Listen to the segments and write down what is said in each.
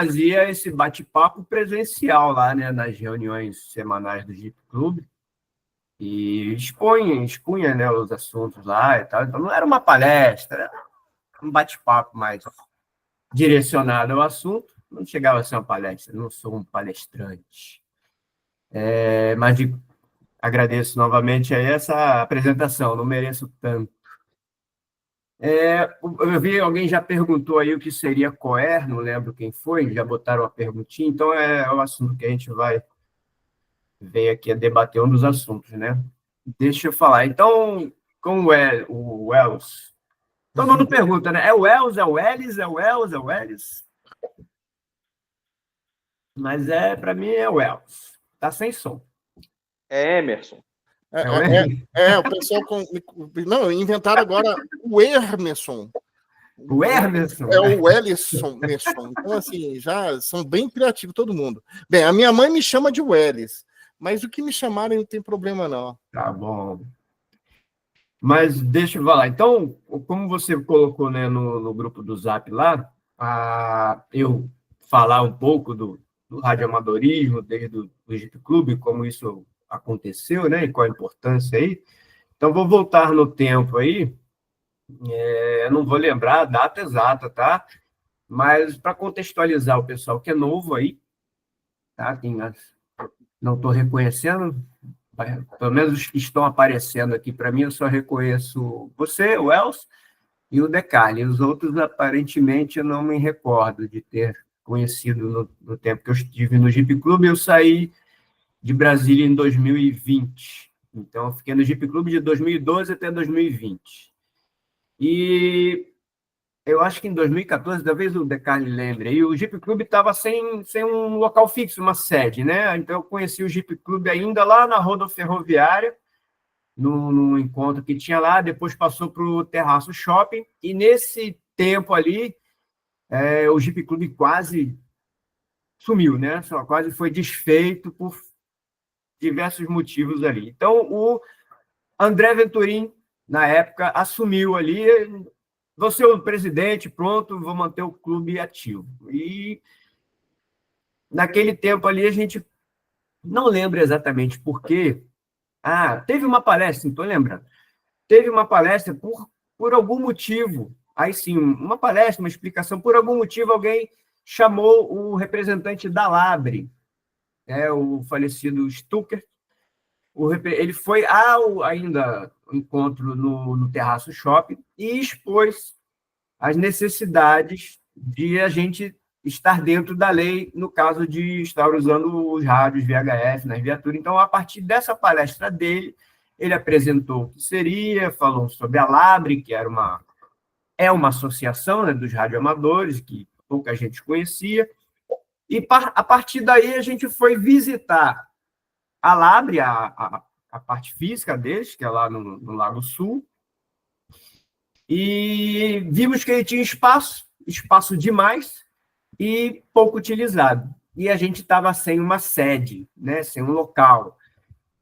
fazia esse bate-papo presencial lá, né, nas reuniões semanais do Jeep Clube, e expunha, né, os assuntos lá e tal. Então, não era uma palestra, era um bate-papo mais direcionado ao assunto. Não chegava a ser uma palestra, não sou um palestrante. Mas agradeço novamente aí essa apresentação, não mereço tanto. Eu vi, alguém já perguntou aí o que seria COER, não lembro quem foi, já botaram a perguntinha, então é o assunto que a gente vai ver aqui a debater, um dos assuntos, né? Deixa eu falar. Então, como é o Wells? Todo mundo pergunta, né? É o Wells, é o Ellis, é o Wells, é o Ellis? Mas para mim é o Wells. Tá sem som. É Emerson. O pessoal não, inventaram agora o Emerson. O Emerson? É o Ellison. Então, assim, já são bem criativos todo mundo. Bem, a minha mãe me chama de Wellis, mas o que me chamarem não tem problema, não. Tá bom. Mas deixa eu falar. Então, como você colocou, né, no grupo do Zap lá, eu falar um pouco do radioamadorismo, desde o Jeep Clube, como isso aconteceu, né, e qual a importância aí. Então, vou voltar no tempo aí. Eu não vou lembrar a data exata, tá? Mas para contextualizar o pessoal que é novo aí, tá? Não estou reconhecendo, pelo menos os que estão aparecendo aqui para mim, eu só reconheço você, o Els, e o Decarli. Os outros, aparentemente, eu não me recordo de ter conhecido no tempo que eu estive no Jeep Clube. Eu saí de Brasília em 2020. Então, eu fiquei no Jeep Clube de 2012 até 2020. E eu acho que em 2014, talvez o Decarli lembre, aí o Jeep Clube estava sem um local fixo, uma sede, né? Então, eu conheci o Jeep Clube ainda lá na rodoferroviária, no encontro que tinha lá, depois passou para o Terraço Shopping, e nesse tempo ali, o Jeep Clube quase sumiu, né? Só quase foi desfeito por diversos motivos ali. Então, o André Venturim, na época, assumiu ali, vou ser o presidente, pronto, vou manter o clube ativo. E naquele tempo ali, a gente não lembra exatamente por quê. Teve uma palestra, não estou lembrando. Teve uma palestra por algum motivo. Aí sim, uma palestra, uma explicação. Por algum motivo, alguém chamou o representante da Labre, o falecido Stucker. Ele foi ainda encontro no Terraço Shopping e expôs as necessidades de a gente estar dentro da lei, no caso de estar usando os rádios VHF nas viaturas. Então, a partir dessa palestra dele, ele apresentou o que seria, falou sobre a Labre, que é uma associação, né, dos radioamadores, que pouca gente conhecia, e a partir daí a gente foi visitar a Labre, a parte física deles, que é lá no Lago Sul, e vimos que ele tinha espaço demais e pouco utilizado. E a gente estava sem uma sede, né, sem um local.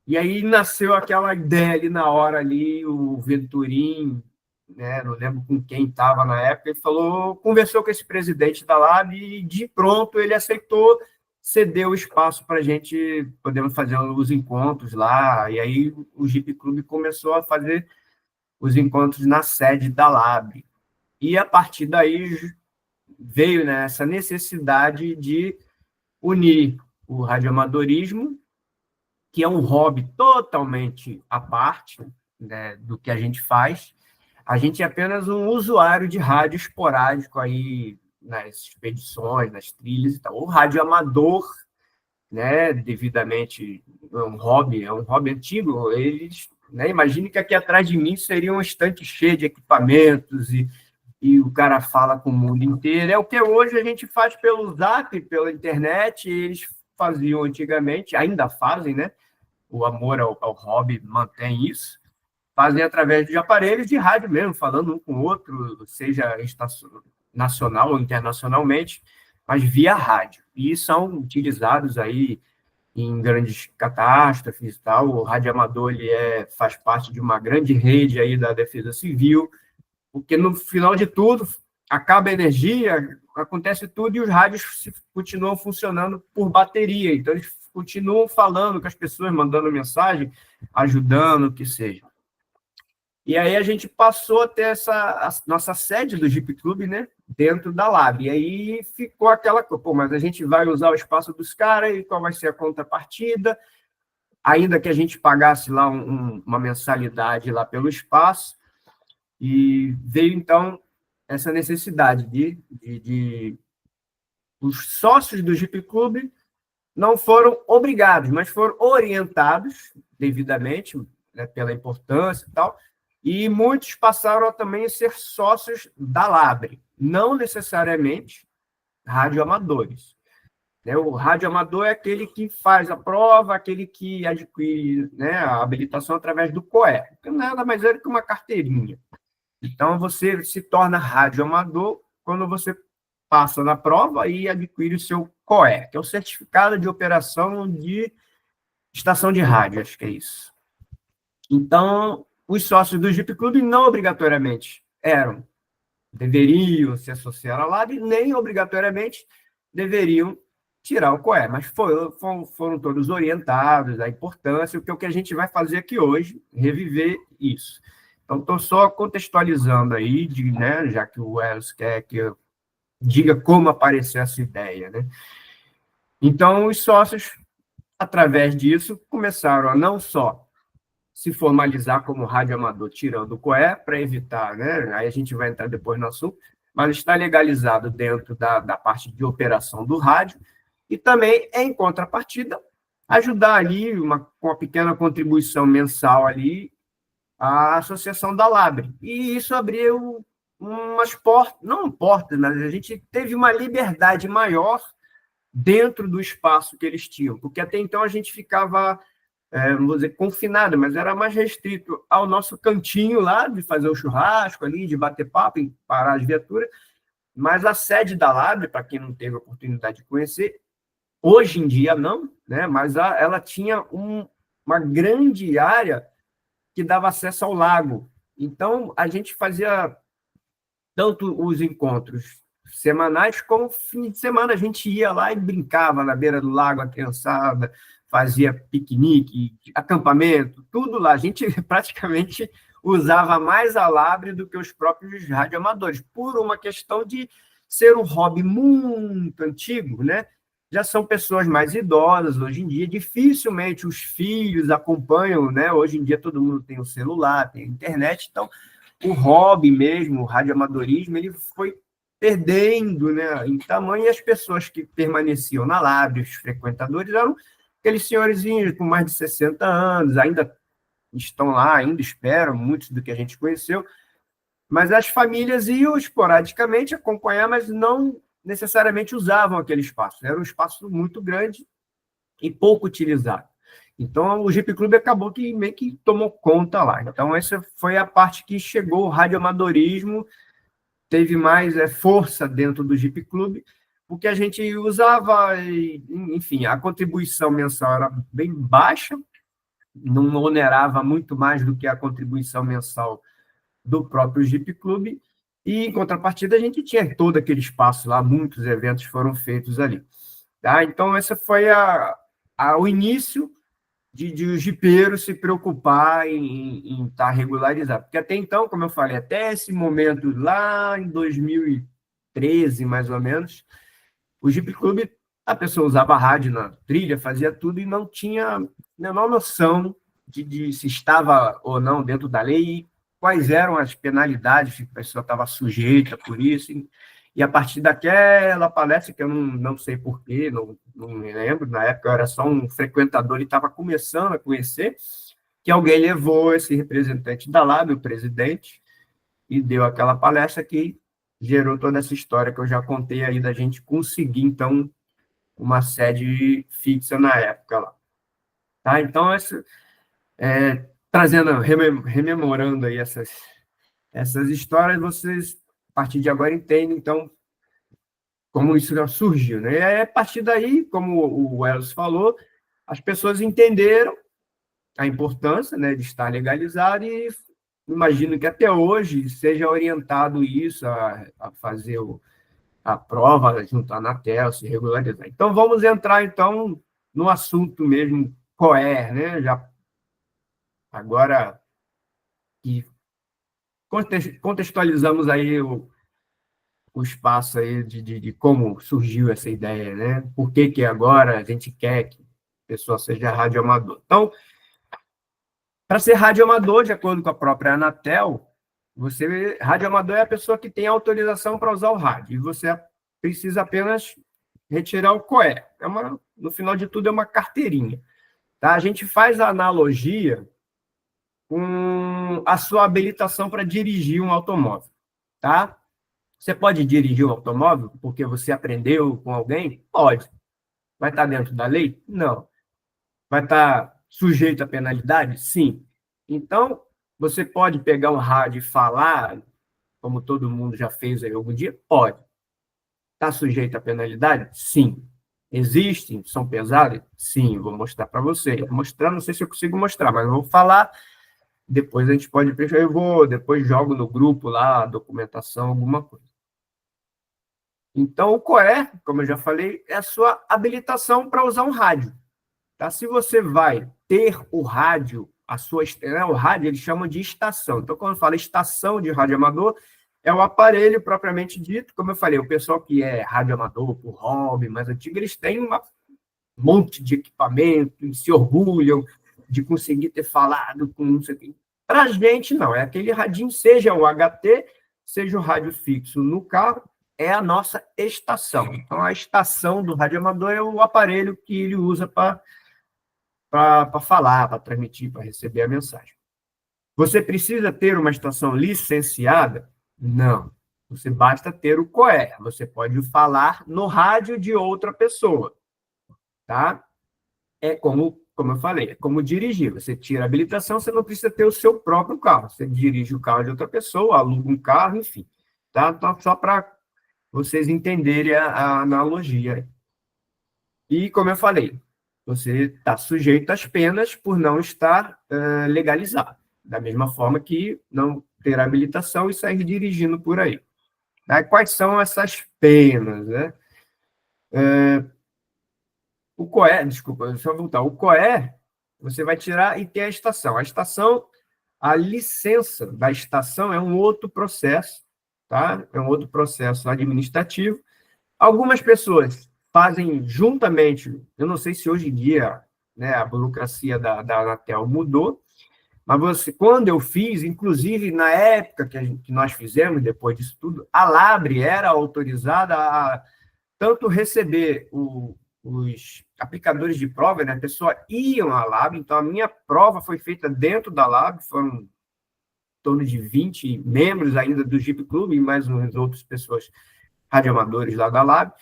E aí nasceu aquela ideia ali na hora, ali, o Venturim, né, não lembro com quem estava na época, ele conversou com esse presidente da Lab e de pronto ele aceitou, cedeu o espaço para a gente poder fazer os encontros lá. E aí o Jeep Clube começou a fazer os encontros na sede da Lab. E a partir daí veio, né, essa necessidade de unir o radioamadorismo, que é um hobby totalmente à parte, né, do que a gente faz. A gente é apenas um usuário de rádio esporádico aí nas expedições, nas trilhas e tal. O radioamador, né, devidamente é um hobby antigo. Eles, né, imagine que aqui atrás de mim seria um estante cheio de equipamentos e o cara fala com o mundo inteiro. É o que hoje a gente faz pelo Zap, pela internet, e eles faziam antigamente, ainda fazem, né? O amor ao hobby mantém isso. Fazem através de aparelhos de rádio mesmo, falando um com o outro, seja nacional ou internacionalmente, mas via rádio. E são utilizados aí em grandes catástrofes e tal. O radioamador faz parte de uma grande rede aí da Defesa Civil, porque no final de tudo acaba a energia, acontece tudo e os rádios continuam funcionando por bateria. Então, eles continuam falando com as pessoas, mandando mensagem, ajudando, o que seja. E aí a gente passou a ter a nossa sede do Jeep Club, né, dentro da Lab. E aí ficou aquela coisa, pô, mas a gente vai usar o espaço dos caras e qual vai ser a contrapartida? Ainda que a gente pagasse lá uma mensalidade lá pelo espaço, e veio, então, essa necessidade de os sócios do Jeep Club não foram obrigados, mas foram orientados devidamente, né, pela importância e tal, e muitos passaram a também ser sócios da Labre, não necessariamente radioamadores. O radioamador é aquele que faz a prova, aquele que adquire, né, a habilitação através do COE, que nada mais é do que uma carteirinha. Então, você se torna radioamador quando você passa na prova e adquire o seu COE, que é o Certificado de Operação de Estação de Rádio, acho que é isso. Então, os sócios do Jeep Club não obrigatoriamente deveriam se associar à LAB, nem obrigatoriamente deveriam tirar o COE, mas foram todos orientados à importância, o que a gente vai fazer aqui hoje, reviver isso. Então, estou só contextualizando aí, né, já que o Wells quer que eu diga como apareceu essa ideia, né? Então, os sócios, através disso, começaram a não só se formalizar como radioamador, tirando o COE, para evitar, né? Aí a gente vai entrar depois no assunto, mas está legalizado dentro da parte de operação do rádio, e também, em contrapartida, ajudar ali, com uma pequena contribuição mensal ali, a associação da Labre. E isso abriu umas portas, não portas, mas a gente teve uma liberdade maior dentro do espaço que eles tinham, porque até então a gente ficava, não vou dizer confinado, mas era mais restrito ao nosso cantinho lá, de fazer o churrasco ali, de bater papo, parar as viaturas, mas a sede da Labre, para quem não teve a oportunidade de conhecer, hoje em dia não, né? Mas ela tinha uma grande área que dava acesso ao lago. Então, a gente fazia tanto os encontros semanais como fim de semana. A gente ia lá e brincava na beira do lago, a criançada, fazia piquenique, acampamento, tudo lá. A gente praticamente usava mais a Labre do que os próprios radioamadores, por uma questão de ser um hobby muito antigo, né? Já são pessoas mais idosas hoje em dia, dificilmente os filhos acompanham, né? Hoje em dia todo mundo tem o celular, tem a internet, então o hobby mesmo, o radioamadorismo, ele foi perdendo, né, em tamanho, e as pessoas que permaneciam na Labre, os frequentadores, eram aqueles senhorizinhos com mais de 60 anos, ainda estão lá, ainda esperam, muitos do que a gente conheceu, mas as famílias iam esporadicamente acompanhar, mas não necessariamente usavam aquele espaço. Era um espaço muito grande e pouco utilizado. Então, o Jeep Club acabou que meio que tomou conta lá. Então, essa foi a parte que chegou, o radioamadorismo teve mais força dentro do Jeep Club, porque a gente usava, enfim, a contribuição mensal era bem baixa, não onerava muito mais do que a contribuição mensal do próprio Jeep Club, e, em contrapartida, a gente tinha todo aquele espaço lá, muitos eventos foram feitos ali. Tá? Então, esse foi o início de o jipeiro se preocupar em estar regularizado. Porque até então, como eu falei, até esse momento, lá em 2013, mais ou menos, o Jeep Club, a pessoa usava rádio na trilha, fazia tudo e não tinha a menor noção de se estava ou não dentro da lei e quais eram as penalidades que a pessoa estava sujeita por isso. E a partir daquela palestra, que eu não sei porquê, não me lembro, na época eu era só um frequentador e estava começando a conhecer, que alguém levou esse representante da LAB, o presidente, e deu aquela palestra que gerou toda essa história que eu já contei aí da gente conseguir, então, uma sede fixa na época lá. Tá? Então, rememorando aí essas histórias, vocês, a partir de agora, entendem, então, como isso surgiu, né? E aí, a partir daí, como o Wells falou, as pessoas entenderam a importância, né, de estar legalizado e imagino que até hoje seja orientado isso a fazer a prova junto à Anatel, se regularizar. Então, vamos entrar, então, no assunto mesmo, COER, né? Já, agora que contextualizamos aí o espaço aí de como surgiu essa ideia, né? Por que agora a gente quer que a pessoa seja radioamador. Então, para ser radioamador, de acordo com a própria Anatel, radioamador é a pessoa que tem autorização para usar o rádio, e você precisa apenas retirar o COE. No final de tudo, é uma carteirinha. Tá? A gente faz a analogia com a sua habilitação para dirigir um automóvel. Tá? Você pode dirigir um automóvel porque você aprendeu com alguém? Pode. Vai estar dentro da lei? Não. Vai estar sujeito à penalidade? Sim. Então, você pode pegar um rádio e falar, como todo mundo já fez aí algum dia? Pode. Está sujeito à penalidade? Sim. Existem? São pesadas? Sim, vou mostrar para você. Mostrar, não sei se eu consigo mostrar, mas eu vou falar. Depois a gente pode... depois jogo no grupo lá, a documentação, alguma coisa. Então, o COER, como eu já falei, é a sua habilitação para usar um rádio. Tá? Se você vai ter o rádio, o rádio eles chamam de estação. Então, quando eu falo estação de radioamador, é o aparelho propriamente dito. Como eu falei, o pessoal que é radioamador, por hobby, mais antigo, eles têm um monte de equipamento e se orgulham de conseguir ter falado com não sei o quê. Para a gente, não. É aquele radinho, seja o HT, seja o rádio fixo no carro, é a nossa estação. Então, a estação do radioamador é o aparelho que ele usa para falar, para transmitir, para receber a mensagem. Você precisa ter uma estação licenciada? Não. Você basta ter o COER. Você pode falar no rádio de outra pessoa. Tá? É como eu falei, é como dirigir. Você tira a habilitação, você não precisa ter o seu próprio carro. Você dirige o carro de outra pessoa, aluga um carro, enfim. Tá? Então, só para vocês entenderem a analogia. E, como eu falei, você está sujeito às penas por não estar legalizado. Da mesma forma que não ter habilitação e sair dirigindo por aí. Tá? Quais são essas penas? Né? O COER, desculpa, deixa eu voltar. O COER, você vai tirar e ter a estação. A licença da estação é um outro processo, tá? É um outro processo administrativo. Algumas pessoas fazem juntamente, eu não sei se hoje em dia, né, a burocracia da Anatel mudou, mas quando eu fiz, inclusive na época que nós fizemos, depois disso tudo, a Labre era autorizada a tanto receber os aplicadores de prova, né, a pessoa iam à Labre, então a minha prova foi feita dentro da Labre, foram em torno de 20 membros ainda do Jeep Clube e mais umas outras pessoas radioamadores lá da Labre.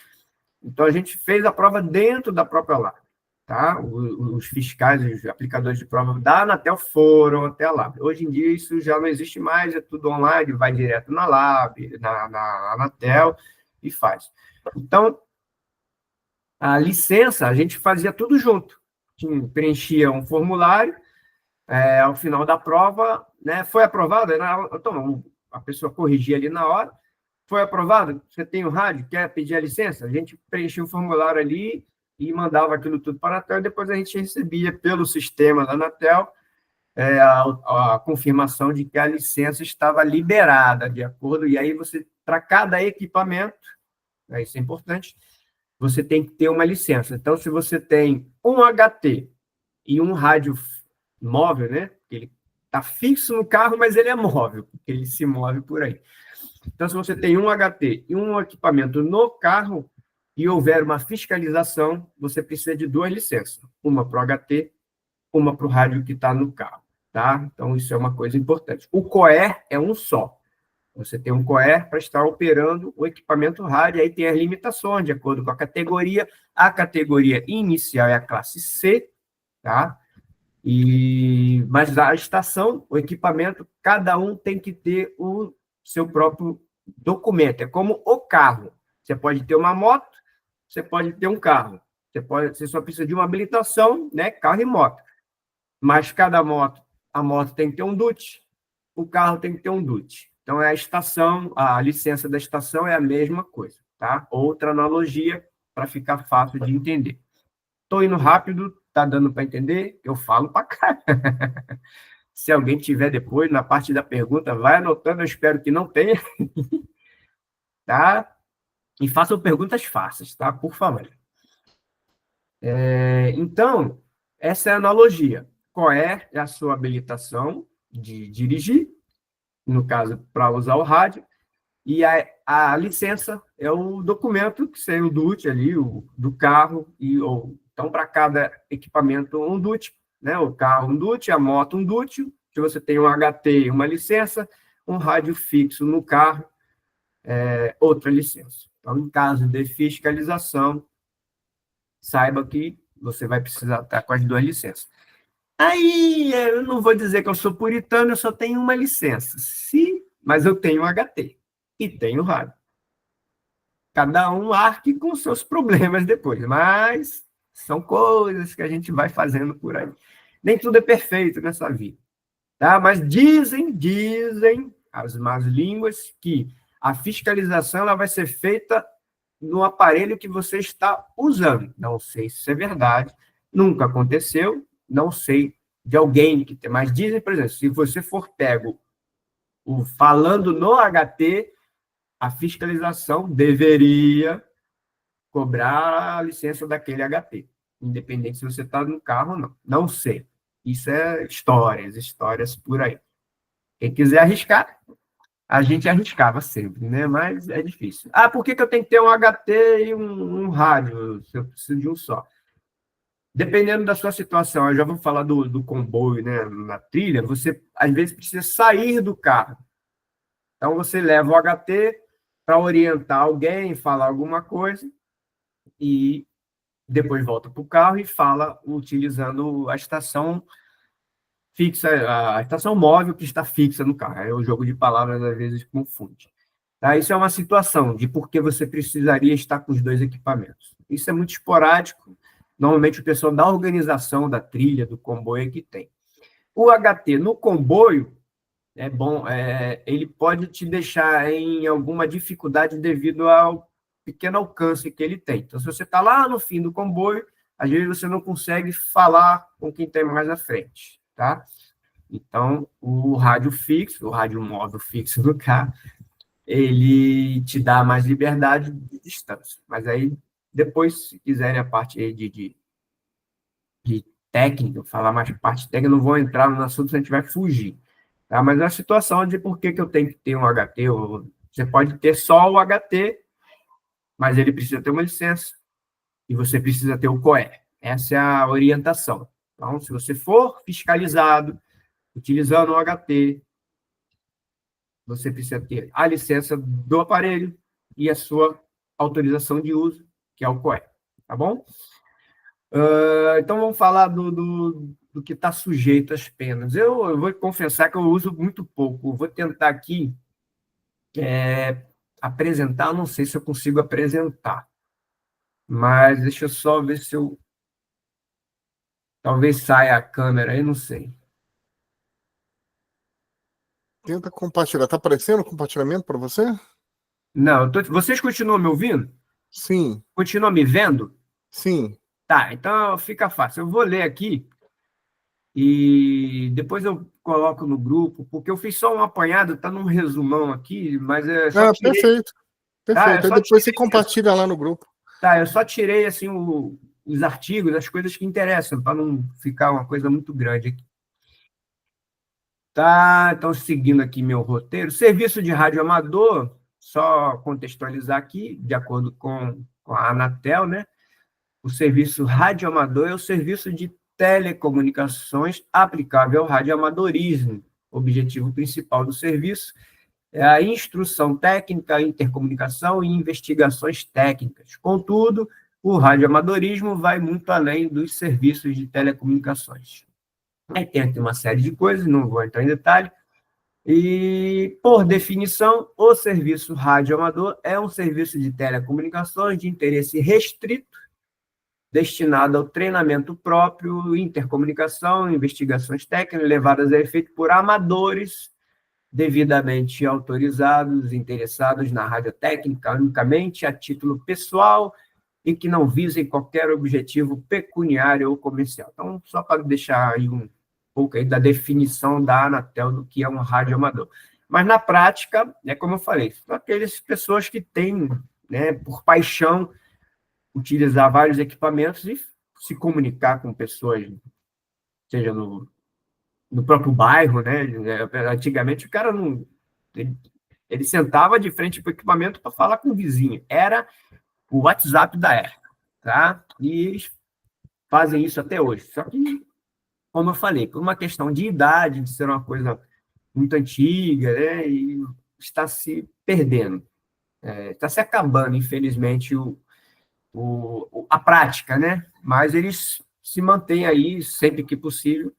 Então, a gente fez a prova dentro da própria Lab. Tá? Os fiscais, os aplicadores de prova da Anatel foram até a Lab. Hoje em dia, isso já não existe mais, é tudo online, vai direto na Lab, na Anatel, e faz. Então, a licença, a gente fazia tudo junto. Preenchia um formulário, ao final da prova, né, foi aprovado, então, a pessoa corrigia ali na hora, foi aprovado? Você tem o rádio? Quer pedir a licença? A gente preenchia o formulário ali e mandava aquilo tudo para a Anatel, e depois a gente recebia pelo sistema da Anatel a confirmação de que a licença estava liberada, de acordo, e aí para cada equipamento, isso é importante, você tem que ter uma licença. Então, se você tem um HT e um rádio móvel, né? Ele está fixo no carro, mas ele é móvel, porque ele se move por aí. Então, se você tem um HT e um equipamento no carro e houver uma fiscalização, você precisa de 2 licenças. Uma para o HT, uma para o rádio que está no carro. Tá? Então, isso é uma coisa importante. O COER é um só. Você tem um COER para estar operando o equipamento rádio, aí tem as limitações, de acordo com a categoria. A categoria inicial é a classe C, tá? Mas a estação, o equipamento, cada um tem que ter o seu próprio documento. É como o carro. Você pode ter uma moto, você pode ter um carro. Você só precisa de uma habilitação, né? Carro e moto. Mas cada moto, a moto tem que ter um DUT, o carro tem que ter um DUT. Então, a licença da estação é a mesma coisa. tá? Outra analogia para ficar fácil de entender. Estou indo rápido, tá dando para entender? Eu falo para cá. Se alguém tiver depois, na parte da pergunta, vai anotando, eu espero que não tenha, tá? E façam perguntas fáceis, tá? Por favor. Então, essa é a analogia. Qual é a sua habilitação de dirigir, no caso, para usar o rádio, e a licença é o documento que saiu do DUT ali, do carro, então, para cada equipamento, um DUT, né? O carro, um DUT, a moto, um DUT, se você tem um HT, uma licença, um rádio fixo no carro, outra licença. Então, em caso de fiscalização, saiba que você vai precisar estar com as duas licenças. Aí, eu não vou dizer que eu sou puritano, eu só tenho uma licença. Sim, mas eu tenho HT e tenho rádio. Cada um arque com seus problemas depois, mas são coisas que a gente vai fazendo por aí. Nem tudo é perfeito nessa vida, tá? Mas dizem as más línguas que a fiscalização ela vai ser feita no aparelho que você está usando. Não sei se isso é verdade, nunca aconteceu, não sei de alguém que tem, mas dizem, por exemplo, se você for pego falando no HT, a fiscalização deveria cobrar a licença daquele HT, independente se você está no carro ou não. Não sei. Isso é histórias por aí. Quem quiser arriscar, a gente arriscava sempre, né? Mas é difícil. Ah, por que eu tenho que ter um HT e um rádio, se eu preciso de um só? Dependendo da sua situação, eu já vou falar do comboio, né? Na trilha, você às vezes precisa sair do carro. Então, você leva o HT para orientar alguém, falar alguma coisa, e depois volta para o carro e fala utilizando a estação fixa, a estação móvel que está fixa no carro. Aí o jogo de palavras às vezes confunde. Tá? Isso é uma situação de por que você precisaria estar com os dois equipamentos. Isso é muito esporádico. Normalmente o pessoal da organização da trilha, do comboio, é que tem. O HT no comboio é bom, ele pode te deixar em alguma dificuldade devido ao pequeno alcance que ele tem. Então, se você está lá no fim do comboio, às vezes você não consegue falar com quem tem mais à frente, tá? Então, o rádio fixo, o rádio móvel fixo do carro, ele te dá mais liberdade de distância. Mas aí, depois, se quiserem a parte aí de técnica, falar mais parte técnica, eu não vou entrar no assunto, a gente vai fugir. Tá? Mas é a situação de por que eu tenho que ter um HT. Você pode ter só o HT, mas ele precisa ter uma licença e você precisa ter o COE. Essa é a orientação. Então, se você for fiscalizado utilizando o HT, você precisa ter a licença do aparelho e a sua autorização de uso, que é o COE. Tá bom? Então, vamos falar do que está sujeito às penas. Eu vou confessar que eu uso muito pouco. Vou tentar aqui apresentar, não sei se eu consigo apresentar, mas deixa eu só ver se eu... Talvez saia a câmera aí, não sei. Tenta compartilhar. Está aparecendo o compartilhamento para você? Não, vocês continuam me ouvindo? Sim. Continuam me vendo? Sim. Tá, então fica fácil. Eu vou ler aqui e depois eu coloco no grupo, porque eu fiz só um apanhado, está num resumão aqui, mas só tirei... Perfeito. Perfeito. Aí depois você compartilha lá no grupo. Tá, eu só tirei assim, os artigos, as coisas que interessam, para não ficar uma coisa muito grande aqui. Tá, então, seguindo aqui meu roteiro, serviço de rádio amador, só contextualizar aqui, de acordo com a Anatel, né? O serviço radioamador é o serviço de telecomunicações aplicável ao radioamadorismo. O objetivo principal do serviço é a instrução técnica, intercomunicação e investigações técnicas. Contudo, o radioamadorismo vai muito além dos serviços de telecomunicações. Aí tem aqui uma série de coisas, não vou entrar em detalhe. E, por definição, o serviço radioamador é um serviço de telecomunicações de interesse restrito, destinado ao treinamento próprio, intercomunicação, investigações técnicas levadas a efeito por amadores devidamente autorizados, interessados na radiotécnica unicamente a título pessoal e que não visem qualquer objetivo pecuniário ou comercial. Então, só para deixar aí um pouco aí da definição da Anatel do que é um radioamador. Mas, na prática, é como eu falei, são aquelas pessoas que têm, né, por paixão, utilizar vários equipamentos e se comunicar com pessoas, seja no próprio bairro, né? Antigamente o cara não... Ele sentava de frente para o equipamento para falar com o vizinho. Era o WhatsApp da época, tá? E eles fazem isso até hoje. Só que, como eu falei, por uma questão de idade, de ser uma coisa muito antiga, né? E está se perdendo. Está se acabando, infelizmente, a prática, né? Mas eles se mantêm aí, sempre que possível,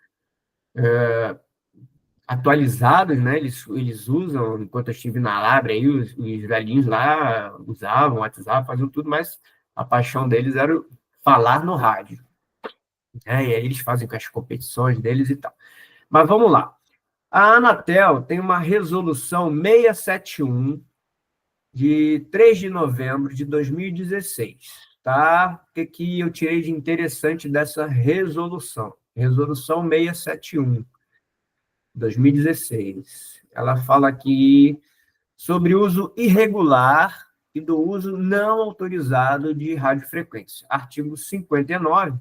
atualizados, né? Eles usam, enquanto eu estive na Labre, aí os velhinhos lá usavam WhatsApp, faziam tudo, mas a paixão deles era falar no rádio, né? E aí eles fazem com as competições deles e tal. Mas vamos lá. A Anatel tem uma resolução 671 de 3 de novembro de 2016, tá? O que eu tirei de interessante dessa resolução? Resolução 671 2016. Ela fala aqui sobre uso irregular e do uso não autorizado de radiofrequência. Artigo 59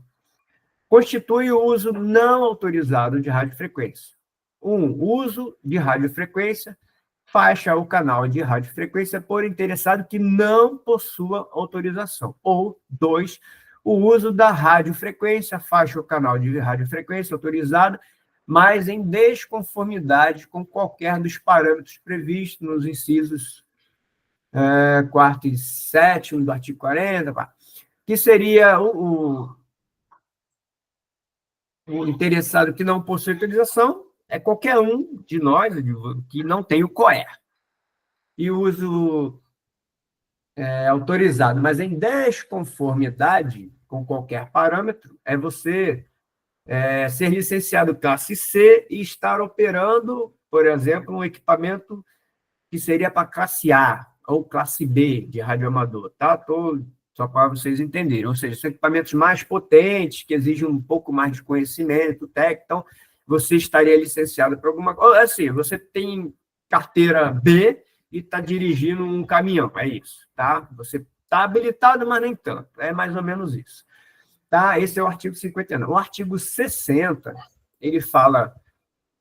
constitui o uso não autorizado de radiofrequência. 1. Uso de radiofrequência, faixa ou canal de radiofrequência por interessado que não possua autorização. Ou 2. O uso da radiofrequência, faixa ou canal de radiofrequência autorizado, mas em desconformidade com qualquer dos parâmetros previstos nos incisos 4º e 7º do artigo 40, que seria o interessado que não possui autorização, é qualquer um de nós que não tem o COER. E o uso autorizado, mas em desconformidade com qualquer parâmetro, é você ser licenciado classe C e estar operando, por exemplo, um equipamento que seria para classe A ou classe B de radioamador, tá? Só para vocês entenderem. Ou seja, são equipamentos mais potentes, que exigem um pouco mais de conhecimento técnico, então você estaria licenciado para alguma coisa. Assim, você tem carteira B e está dirigindo um caminhão, é isso, tá? Você está habilitado, mas nem tanto. É mais ou menos isso. Tá? Esse é o artigo 59. O artigo 60, ele fala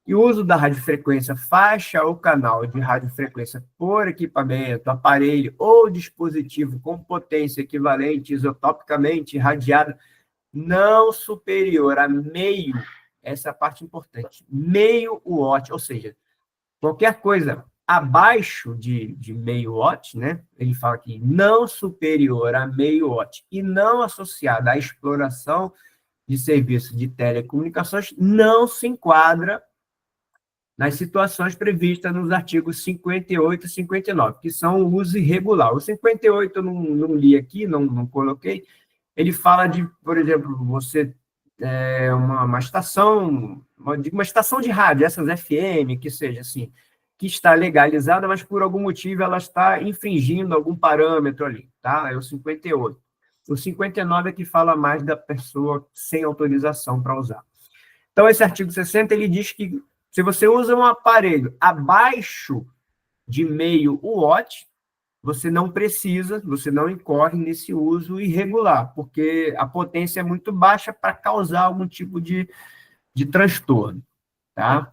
que o uso da radiofrequência, faixa ou canal de radiofrequência por equipamento, aparelho ou dispositivo com potência equivalente isotopicamente irradiada não superior a meio, essa é a parte importante, meio watt, ou seja, qualquer coisa abaixo de meio watt, né? Ele fala que não superior a meio watt e não associada à exploração de serviços de telecomunicações, não se enquadra nas situações previstas nos artigos 58 e 59, que são o uso irregular. O 58 eu não li aqui, não coloquei. Ele fala de, por exemplo, você uma estação, uma estação de rádio, essas FM, que seja assim, que está legalizada, mas por algum motivo ela está infringindo algum parâmetro ali, tá? É o 58. O 59 é que fala mais da pessoa sem autorização para usar. Então, esse artigo 60, ele diz que se você usa um aparelho abaixo de meio watt, você não precisa, você não incorre nesse uso irregular, porque a potência é muito baixa para causar algum tipo de transtorno, tá?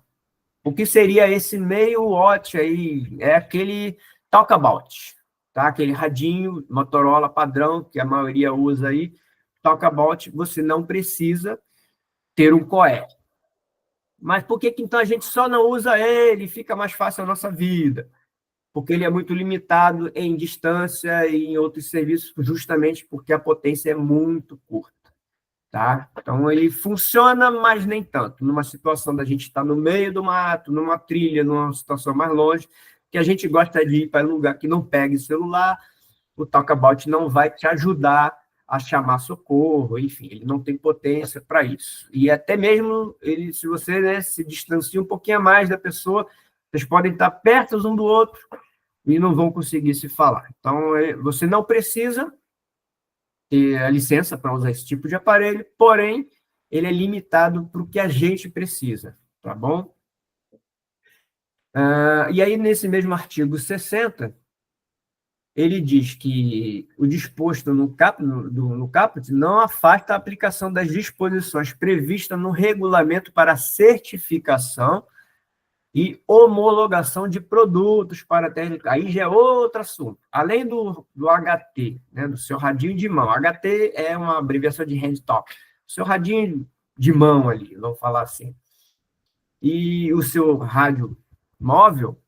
O que seria esse meio watt aí? É aquele talkabout, tá? Aquele radinho Motorola padrão, que a maioria usa aí, talkabout, você não precisa ter um COER. Mas por que então a gente só não usa ele? Fica mais fácil a nossa vida. Porque ele é muito limitado em distância e em outros serviços, justamente porque a potência é muito curta. Tá? Então, ele funciona, mas nem tanto. Numa situação da gente estar no meio do mato, numa trilha, numa situação mais longe, que a gente gosta de ir para um lugar que não pegue celular, o talkabout não vai te ajudar a chamar socorro, enfim, ele não tem potência para isso. E até mesmo, se você, né, se distancia um pouquinho mais da pessoa, Vocês podem estar perto um do outro e não vão conseguir se falar. Então, você não precisa ter a licença para usar esse tipo de aparelho, porém, ele é limitado para o que a gente precisa, tá bom? E aí, nesse mesmo artigo 60, ele diz que o disposto no caput não afasta a aplicação das disposições previstas no regulamento para certificação e homologação de produtos para técnica. Aí já é outro assunto. Além do HT, né, do seu radinho de mão. HT é uma abreviação de handtop. O seu radinho de mão ali, vamos falar assim. E o seu rádio móvel,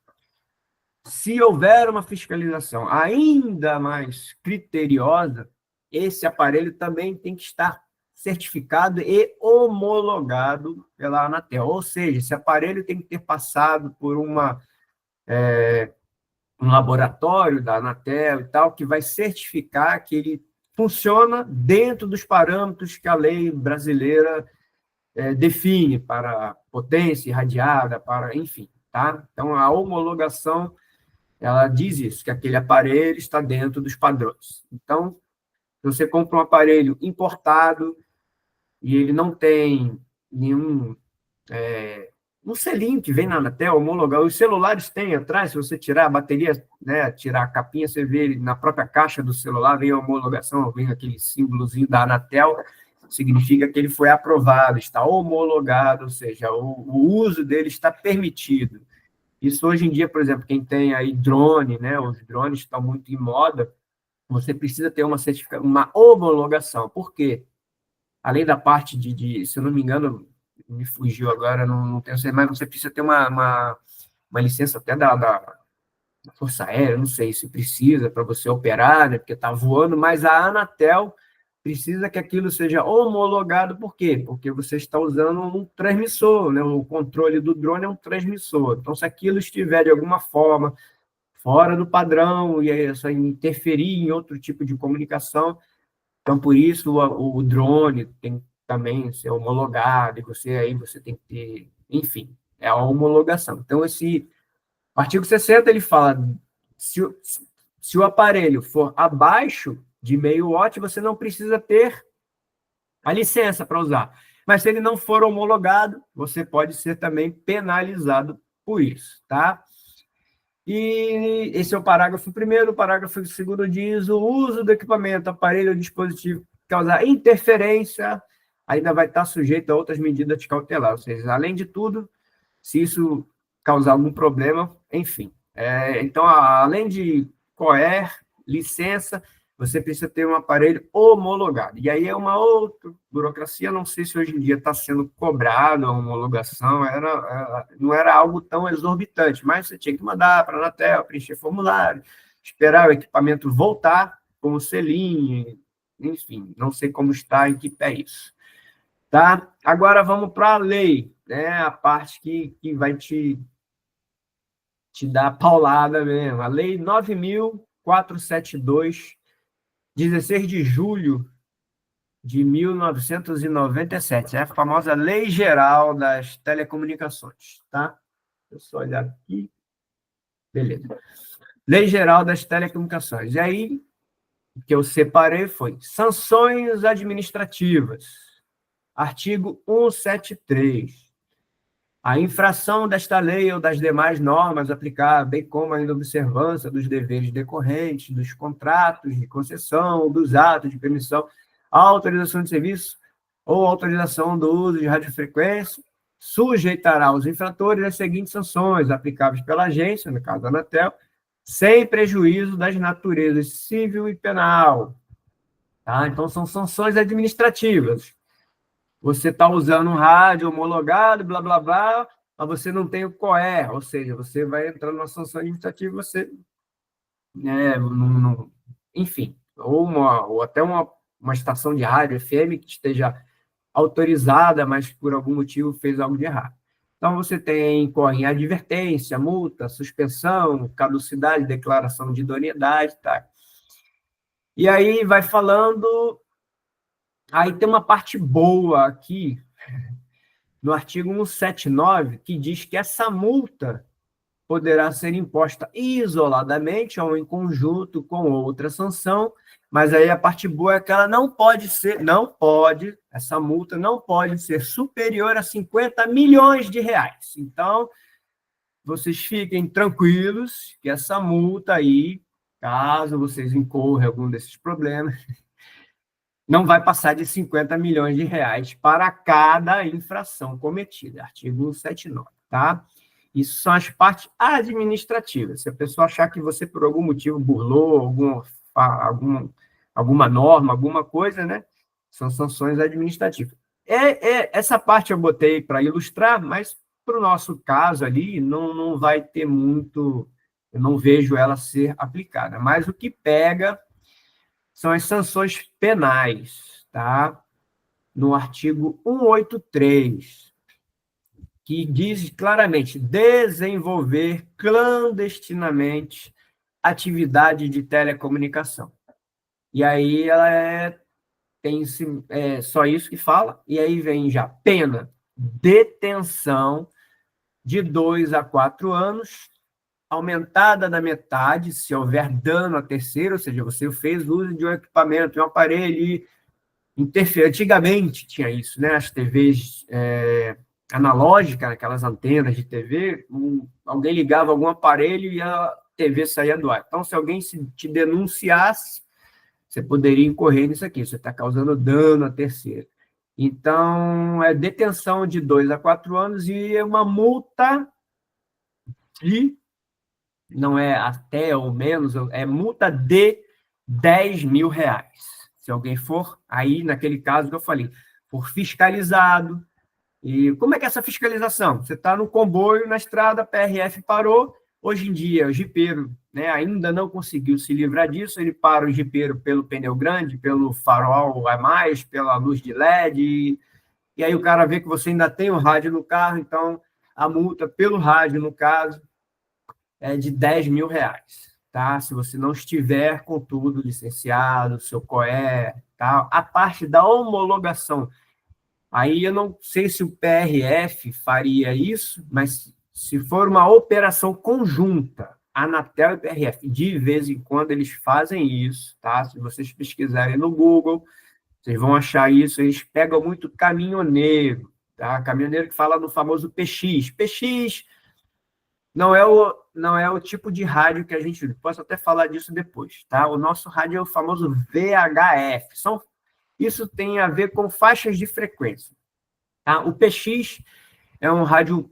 se houver uma fiscalização ainda mais criteriosa, esse aparelho também tem que estar certificado e homologado pela Anatel. Ou seja, esse aparelho tem que ter passado por um laboratório da Anatel e tal, que vai certificar que ele funciona dentro dos parâmetros que a lei brasileira define para potência irradiada, para, enfim, tá? Então, a homologação ela diz isso, que aquele aparelho está dentro dos padrões. Então, se você compra um aparelho importado e ele não tem nenhum um selinho que vem na Anatel, homologar, os celulares têm atrás, se você tirar a bateria, né, tirar a capinha, você vê na própria caixa do celular, vem a homologação, vem aquele símbolozinho da Anatel, significa que ele foi aprovado, está homologado, ou seja, o uso dele está permitido. Isso hoje em dia, por exemplo, quem tem aí drone, né, os drones estão muito em moda, você precisa ter uma certificação, uma homologação. Por quê? Além da parte se eu não me engano, me fugiu agora, não tenho certeza, mas você precisa ter uma licença até da Força Aérea, não sei se precisa para você operar, né, porque está voando, mas a Anatel precisa que aquilo seja homologado. Por quê? Porque você está usando um transmissor, né? O controle do drone é um transmissor. Então, se aquilo estiver de alguma forma fora do padrão e isso interferir em outro tipo de comunicação, então, por isso, o drone tem que também ser homologado, e você tem que ter, enfim, é a homologação. Então, esse artigo 60, ele fala, se o aparelho for abaixo de meio watt, você não precisa ter a licença para usar. Mas se ele não for homologado, você pode ser também penalizado por isso, tá? E esse é o parágrafo primeiro. O parágrafo segundo diz: o uso do equipamento, aparelho ou dispositivo causar interferência ainda vai estar sujeito a outras medidas de cautelar. Ou seja, além de tudo, se isso causar algum problema, enfim. Então, além de COER, licença, você precisa ter um aparelho homologado. E aí é uma outra burocracia, não sei se hoje em dia está sendo cobrado a homologação, não era algo tão exorbitante, mas você tinha que mandar para a Anatel, preencher formulário, esperar o equipamento voltar com o selinho, enfim, não sei como está, em que pé isso. Tá? Agora vamos para a lei, né? A parte que vai te dar paulada mesmo. A Lei 9.472, 16 de julho de 1997. É a famosa Lei Geral das Telecomunicações, tá? Deixa eu só olhar aqui. Beleza. Lei Geral das Telecomunicações. E aí, o que eu separei foi sanções administrativas. Artigo 173. A infração desta lei ou das demais normas aplicáveis, bem como a inobservância dos deveres decorrentes, dos contratos de concessão, dos atos de permissão, autorização de serviço ou autorização do uso de radiofrequência, sujeitará os infratores às seguintes sanções aplicáveis pela agência, no caso da Anatel, sem prejuízo das naturezas civil e penal. Tá? Então, são sanções administrativas. Você está usando um rádio homologado, blá, blá, blá, mas você não tem o COER, ou seja, você vai entrar numa sanção administrativa, você, enfim, ou até uma estação de rádio FM que esteja autorizada, mas por algum motivo fez algo de errado. Então, você corre advertência, multa, suspensão, caducidade, declaração de idoneidade, tá? E aí vai falando. Aí tem uma parte boa aqui, no artigo 179, que diz que essa multa poderá ser imposta isoladamente ou em conjunto com outra sanção, mas aí a parte boa é que ela essa multa não pode ser superior a 50 milhões de reais. Então, vocês fiquem tranquilos que essa multa aí, caso vocês incorram em algum desses problemas, não vai passar de 50 milhões de reais para cada infração cometida. Artigo 179, tá? Isso são as partes administrativas. Se a pessoa achar que você, por algum motivo, burlou alguma norma, alguma coisa, né? São sanções administrativas. Essa parte eu botei para ilustrar, mas para o nosso caso ali, não vai ter muito, eu não vejo ela ser aplicada. Mas o que pega são as sanções penais, tá? No artigo 183, que diz claramente desenvolver clandestinamente atividade de telecomunicação. E aí ela tem só isso que fala, e aí vem já pena, detenção de 2 a 4 anos, aumentada na metade, se houver dano a terceiro, ou seja, você fez uso de um equipamento, de um aparelho, e antigamente tinha isso, né? As TVs analógicas, aquelas antenas de TV, alguém ligava algum aparelho e a TV saía do ar. Então, se alguém te denunciasse, você poderia incorrer nisso aqui, você está causando dano a terceiro. Então, é detenção de 2 a 4 anos e é uma multa de, não é até ou menos, é multa de 10 mil reais. Se alguém for, aí, naquele caso que eu falei, for fiscalizado. E como é que é essa fiscalização? Você está no comboio, na estrada, a PRF parou. Hoje em dia, o jipeiro, né, ainda não conseguiu se livrar disso, ele para o jipeiro pelo pneu grande, pelo farol a mais, pela luz de LED, e aí o cara vê que você ainda tem o rádio no carro, então a multa pelo rádio, no caso, é de 10 mil reais. Tá? Se você não estiver com tudo licenciado, seu COE, tá? A parte da homologação, aí eu não sei se o PRF faria isso, mas se for uma operação conjunta, Anatel e PRF, de vez em quando eles fazem isso, tá? Se vocês pesquisarem no Google, vocês vão achar isso, eles pegam muito caminhoneiro, tá? Caminhoneiro que fala no famoso PX. PX não é o tipo de rádio que a gente... Posso até falar disso depois, tá? O nosso rádio é o famoso VHF. Isso tem a ver com faixas de frequência, tá? O PX é um rádio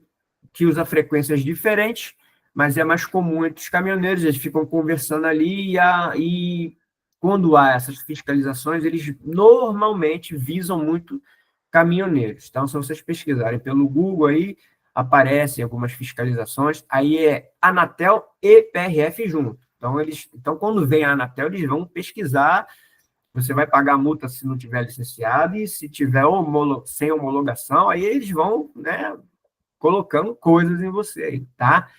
que usa frequências diferentes, mas é mais comum entre os caminhoneiros, eles ficam conversando ali e quando há essas fiscalizações, eles normalmente visam muito caminhoneiros. Então, se vocês pesquisarem pelo Google aí, aparecem algumas fiscalizações, aí é Anatel e PRF junto. Então, quando vem a Anatel, eles vão pesquisar, você vai pagar a multa se não tiver licenciado, e se tiver sem homologação, aí eles vão, né, colocando coisas em você aí, tá?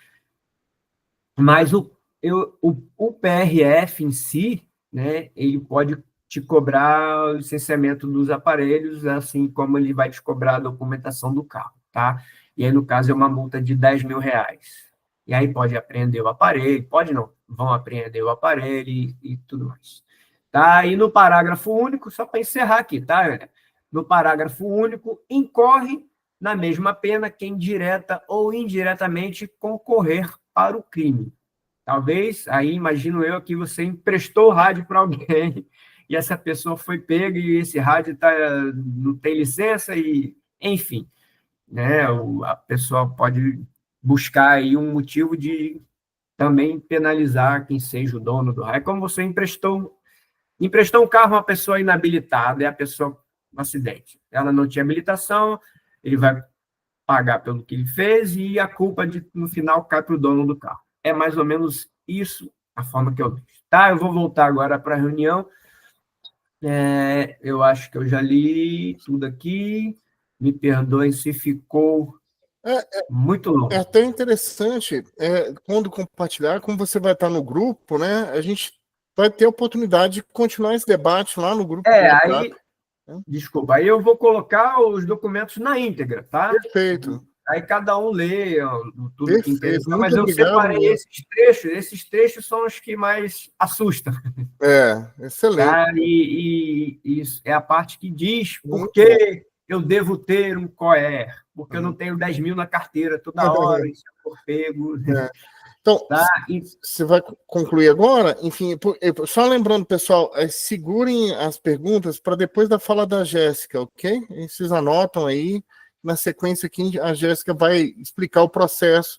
Mas o PRF em si, né, ele pode te cobrar o licenciamento dos aparelhos, assim como ele vai te cobrar a documentação do carro, tá? E aí, no caso, é uma multa de 10 mil reais. E aí pode apreender o aparelho, pode não, vão apreender o aparelho e tudo mais. Tá? E no parágrafo único, só para encerrar aqui, tá? No parágrafo único, incorre na mesma pena quem direta ou indiretamente concorrer para o crime. Talvez, aí imagino eu que você emprestou o rádio para alguém e essa pessoa foi pega e esse rádio não tem licença e, enfim, né, a pessoa pode buscar aí um motivo de também penalizar quem seja o dono do rádio. Como você emprestou um carro a uma pessoa inabilitada e a pessoa um acidente. Ela não tinha habilitação, ele vai pagar pelo que ele fez e a culpa no final cai para o dono do carro. É mais ou menos isso a forma que eu vejo. Tá? Eu vou voltar agora para a reunião. Eu acho que eu já li tudo aqui. Me perdoem se ficou muito longo. É até interessante, quando compartilhar, como você vai estar no grupo, né? A gente vai ter a oportunidade de continuar esse debate lá no grupo. Aí, desculpa, aí eu vou colocar os documentos na íntegra, tá? Perfeito. Aí cada um lê tudo que Perfeito, interessa. muito Mas eu obrigado separei mesmo. esses trechos são os que mais assustam. Excelente. Tá? E isso é a parte que diz por Muito bom. que eu devo ter um COER, porque eu não tenho 10 mil na carteira toda hora, e se eu for pego. Então, Tá? você vai concluir agora? Enfim, só lembrando, pessoal, segurem as perguntas para depois da fala da Jéssica, ok? E vocês anotam aí. Na sequência aqui, a Jéssica vai explicar o processo,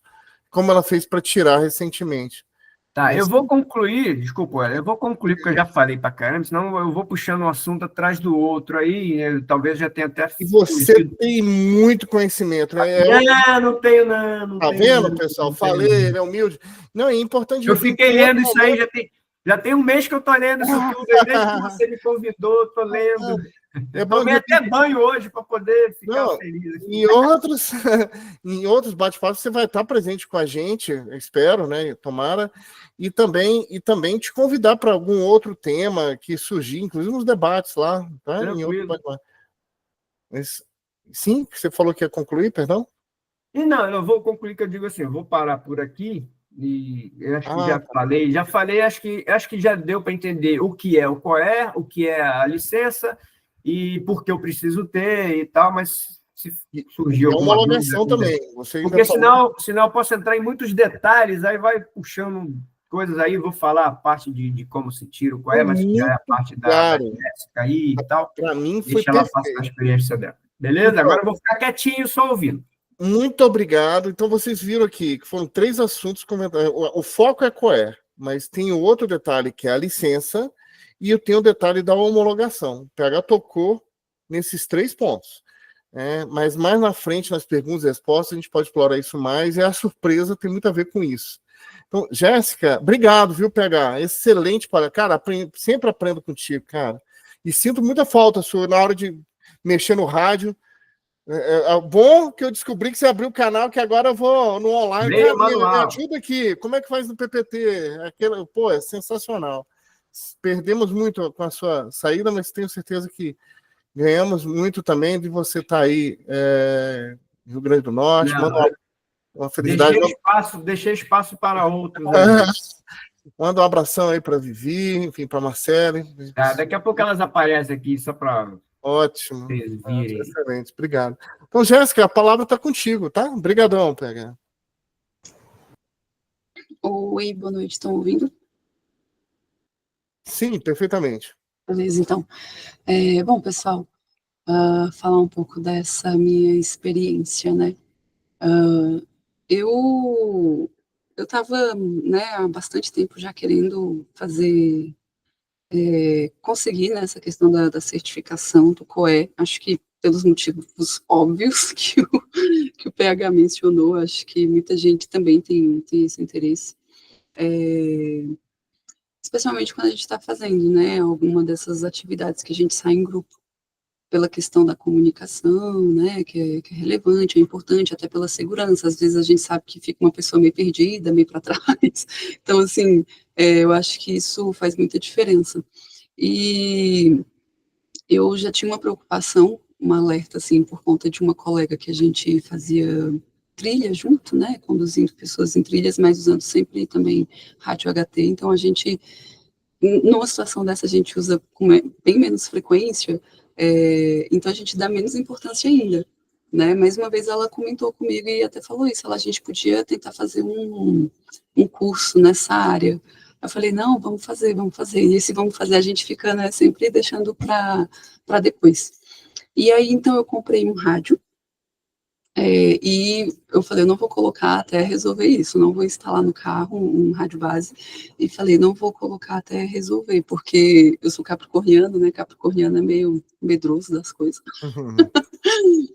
como ela fez para tirar recentemente. Tá, eu vou concluir, desculpa, eu vou concluir porque eu já falei pra caramba, senão eu vou puxando um assunto atrás do outro aí, talvez já tenha até E você fugido. tem muito conhecimento. Não tenho não Tá tenho vendo, não, pessoal? não tenho Falei, não. ele é humilde. Não, é importante. Eu fiquei lendo isso aí, já tem um mês que eu tô lendo isso tudo, desde que você me convidou, tô lendo. É bom Tomei até banho hoje para poder ficar feliz. Em outros bate-papos você vai estar presente com a gente, espero, né? Tomara. E também te convidar para algum outro tema que surgir, inclusive nos debates lá, tá? Em outro bate-papo. Sim, você falou que ia concluir, perdão? E não, eu vou concluir que eu digo assim, eu vou parar por aqui e eu acho que já falei, acho que já deu para entender o que é o COER, o que é a licença e por que eu preciso ter e tal, mas se surgiu alguma homologação dúvida, também. porque senão eu posso entrar em muitos detalhes, aí vai puxando coisas aí, vou falar a parte de como se tira o COER, mas já é a parte da Jéssica aí e tal. Para mim foi deixa ela passar a experiência dela. Beleza? Então, agora eu vou ficar quietinho só ouvindo. Muito obrigado. Então, vocês viram aqui que foram 3 assuntos comentados. O foco é COER, mas tem o outro detalhe, que é a licença, e eu tenho o detalhe da homologação. O PH tocou nesses 3 pontos. Mas mais na frente, nas perguntas e respostas, a gente pode explorar isso mais, e a surpresa tem muito a ver com isso. Então, Jéssica, obrigado, viu, PH? Excelente, cara, sempre aprendo contigo, cara. E sinto muita falta sua na hora de mexer no rádio. É bom que eu descobri que você abriu o canal, que agora eu vou no online. Cara, me ajuda aqui. Como é que faz no PPT? É sensacional. Perdemos muito com a sua saída, mas tenho certeza que ganhamos muito também de você estar aí no Rio Grande do Norte. Manda uma felicidade. Deixei espaço para outros. Manda um abração aí para Vivi, enfim, para Marcele. Daqui a pouco elas aparecem aqui só para... Ótimo. Excelente, obrigado. Então, Jéssica, a palavra está contigo, tá? Obrigadão, PH. Oi, boa noite, estão ouvindo? Sim, perfeitamente. Beleza, então. Bom, pessoal, falar um pouco dessa minha experiência, né? Eu estava, né, há bastante tempo já querendo conseguir, né, essa questão da certificação do COE, acho que pelos motivos óbvios que o PH mencionou, acho que muita gente também tem esse interesse, especialmente quando a gente está fazendo, né, alguma dessas atividades que a gente sai em grupo, pela questão da comunicação, né, que é relevante, é importante, até pela segurança. Às vezes a gente sabe que fica uma pessoa meio perdida, meio para trás. Então, assim, eu acho que isso faz muita diferença. E eu já tinha uma preocupação, um alerta, assim, por conta de uma colega que a gente fazia trilha junto, né, conduzindo pessoas em trilhas, mas usando sempre também rádio HT. Então, a gente, numa situação dessa, a gente usa com bem menos frequência, então a gente dá menos importância ainda, né? Mais uma vez ela comentou comigo e até falou isso, a gente podia tentar fazer um curso nessa área. Eu falei, não, vamos fazer, e esse vamos fazer a gente fica, né, sempre deixando para depois. E aí, então, eu comprei um rádio, e eu falei, eu não vou colocar até resolver isso, não vou instalar no carro um rádio base, e falei, não vou colocar até resolver, porque eu sou capricorniano, né, capricorniano é meio medroso das coisas,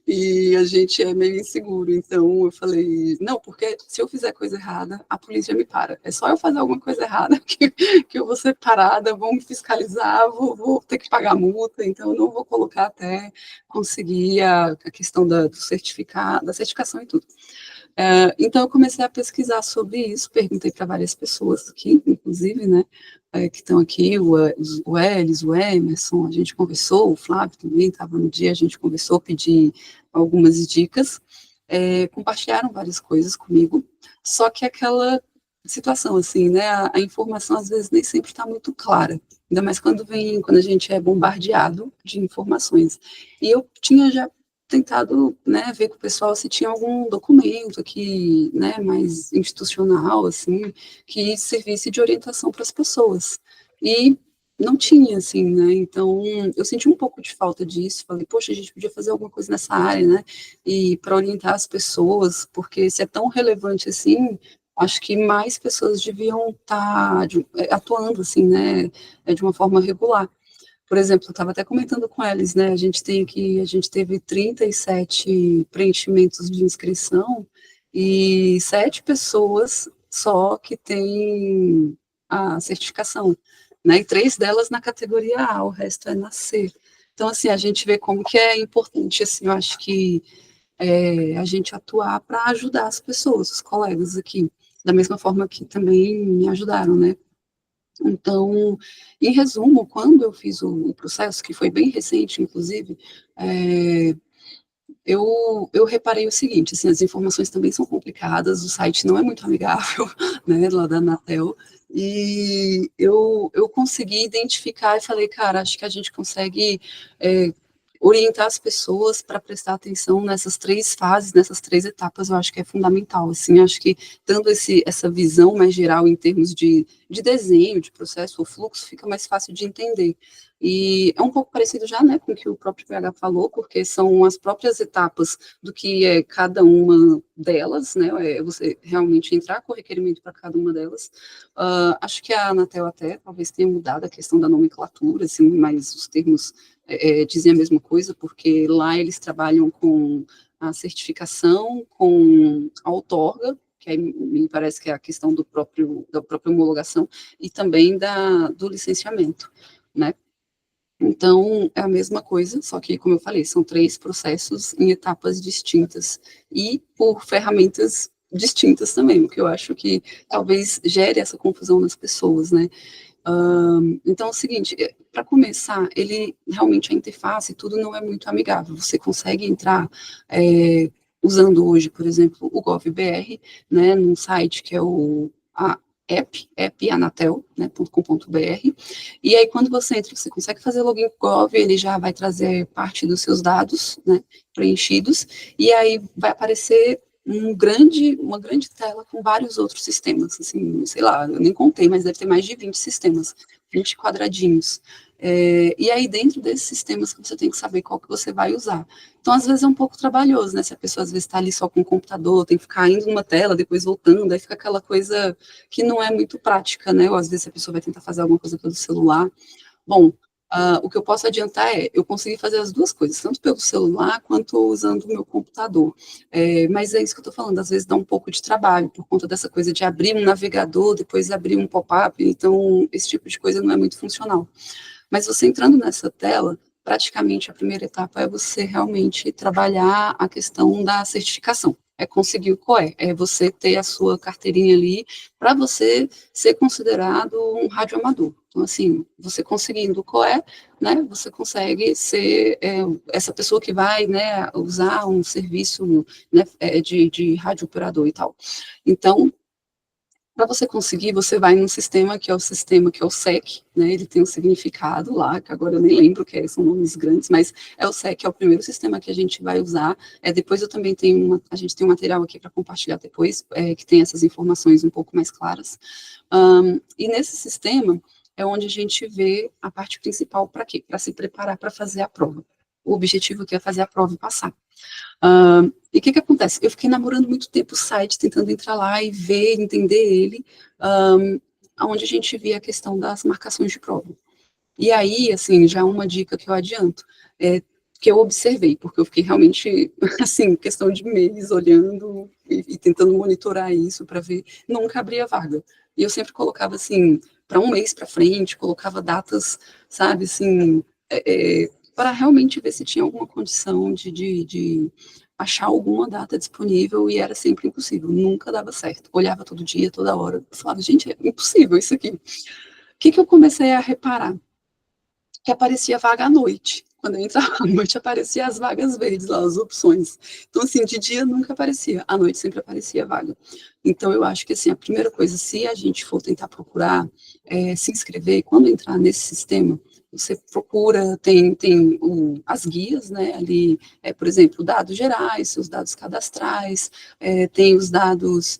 e a gente é meio inseguro, então eu falei, não, porque se eu fizer coisa errada, a polícia me para, é só eu fazer alguma coisa errada que eu vou ser parada, vão me fiscalizar, vou ter que pagar multa, então eu não vou colocar até conseguir a questão do certificado, da certificação e tudo. Então eu comecei a pesquisar sobre isso, perguntei para várias pessoas aqui, inclusive, né, que estão aqui, o Elis, o Emerson, a gente conversou, o Flávio também estava no dia, a gente conversou, pedi algumas dicas, compartilharam várias coisas comigo, só que aquela situação, assim, né, a informação às vezes nem sempre está muito clara, ainda mais quando a gente é bombardeado de informações. E eu tinha já tentado, né, ver com o pessoal se tinha algum documento aqui, né, mais institucional, assim, que servisse de orientação para as pessoas. E não tinha, assim, né, então eu senti um pouco de falta disso, falei, poxa, a gente podia fazer alguma coisa nessa área, né, e para orientar as pessoas, porque se é tão relevante assim, acho que mais pessoas deviam estar atuando, assim, né, de uma forma regular. Por exemplo, eu estava até comentando com eles, né, a gente teve 37 preenchimentos de inscrição e 7 pessoas só que têm a certificação, né, e 3 delas na categoria A, o resto é na C. Então, assim, a gente vê como que é importante, assim, eu acho que a gente atuar para ajudar as pessoas, os colegas aqui, da mesma forma que também me ajudaram, né. Então, em resumo, quando eu fiz o processo, que foi bem recente, inclusive, eu reparei o seguinte, assim, as informações também são complicadas, o site não é muito amigável, né, lá da Anatel, e eu consegui identificar e falei, cara, acho que a gente consegue orientar as pessoas para prestar atenção nessas 3 fases, nessas 3 etapas, eu acho que é fundamental, assim, acho que dando essa visão mais geral em termos de desenho, de processo ou fluxo, fica mais fácil de entender. E é um pouco parecido já, né, com o que o próprio PH falou, porque são as próprias etapas do que é cada uma delas, né, é você realmente entrar com o requerimento para cada uma delas. Acho que a Anatel até talvez tenha mudado a questão da nomenclatura, assim, mas os termos dizem a mesma coisa, porque lá eles trabalham com a certificação, com a outorga, que aí me parece que é a questão da própria homologação, e também do licenciamento, né? Então, é a mesma coisa, só que, como eu falei, são 3 processos em etapas distintas e por ferramentas distintas também, o que eu acho que talvez gere essa confusão nas pessoas, né? Então, é o seguinte, para começar, ele realmente a interface, tudo não é muito amigável. Você consegue entrar usando hoje, por exemplo, o GovBR, né, num site que é o appanatel.com.br, né, e aí quando você entra, você consegue fazer login com o Gov, ele já vai trazer parte dos seus dados, né, preenchidos, e aí vai aparecer uma grande tela com vários outros sistemas, assim, sei lá, eu nem contei, mas deve ter mais de 20 sistemas, 20 quadradinhos. E aí, dentro desses sistemas, você tem que saber qual que você vai usar. Então, às vezes é um pouco trabalhoso, né? Se a pessoa, às vezes, está ali só com o computador, tem que ficar indo numa tela, depois voltando, aí fica aquela coisa que não é muito prática, né? Ou, às vezes, a pessoa vai tentar fazer alguma coisa pelo celular. Bom, o que eu posso adiantar eu consegui fazer as 2 coisas, tanto pelo celular quanto usando o meu computador. Mas é isso que eu estou falando, às vezes dá um pouco de trabalho, por conta dessa coisa de abrir um navegador, depois abrir um pop-up, então esse tipo de coisa não é muito funcional. Mas você entrando nessa tela, praticamente a primeira etapa é você realmente trabalhar a questão da certificação. É conseguir o COE, é você ter a sua carteirinha ali para você ser considerado um radioamador. Então, assim, você conseguindo o COE, né, você consegue ser essa pessoa que vai, né, usar um serviço, né, de radiooperador e tal. Então, para você conseguir, você vai num sistema que é o SEC, né, ele tem um significado lá, que agora eu nem lembro que são nomes grandes, mas é o SEC, é o primeiro sistema que a gente vai usar. Depois eu também tenho a gente tem um material aqui para compartilhar depois, que tem essas informações um pouco mais claras. E nesse sistema é onde a gente vê a parte principal para quê? Para se preparar para fazer a prova. O objetivo aqui é fazer a prova e passar. E o que acontece? Eu fiquei namorando muito tempo o site, tentando entrar lá e ver, entender ele, onde a gente via a questão das marcações de prova. E aí, assim, já uma dica que eu adianto, que eu observei, porque eu fiquei realmente, assim, questão de meses olhando e tentando monitorar isso para ver, nunca abria vaga. E eu sempre colocava, assim, para um mês para frente, colocava datas, sabe, assim, para realmente ver se tinha alguma condição de achar alguma data disponível, e era sempre impossível, nunca dava certo. Olhava todo dia, toda hora, eu falava, gente, é impossível isso aqui. O que eu comecei a reparar? Que aparecia vaga à noite. Quando eu entrava à noite, aparecia as vagas verdes lá, as opções. Então, assim, de dia nunca aparecia, à noite sempre aparecia vaga. Então, eu acho que, assim, a primeira coisa, se a gente for tentar procurar se inscrever, quando entrar nesse sistema, você procura, tem as guias, né, ali, por exemplo, dados gerais, seus dados cadastrais, tem os dados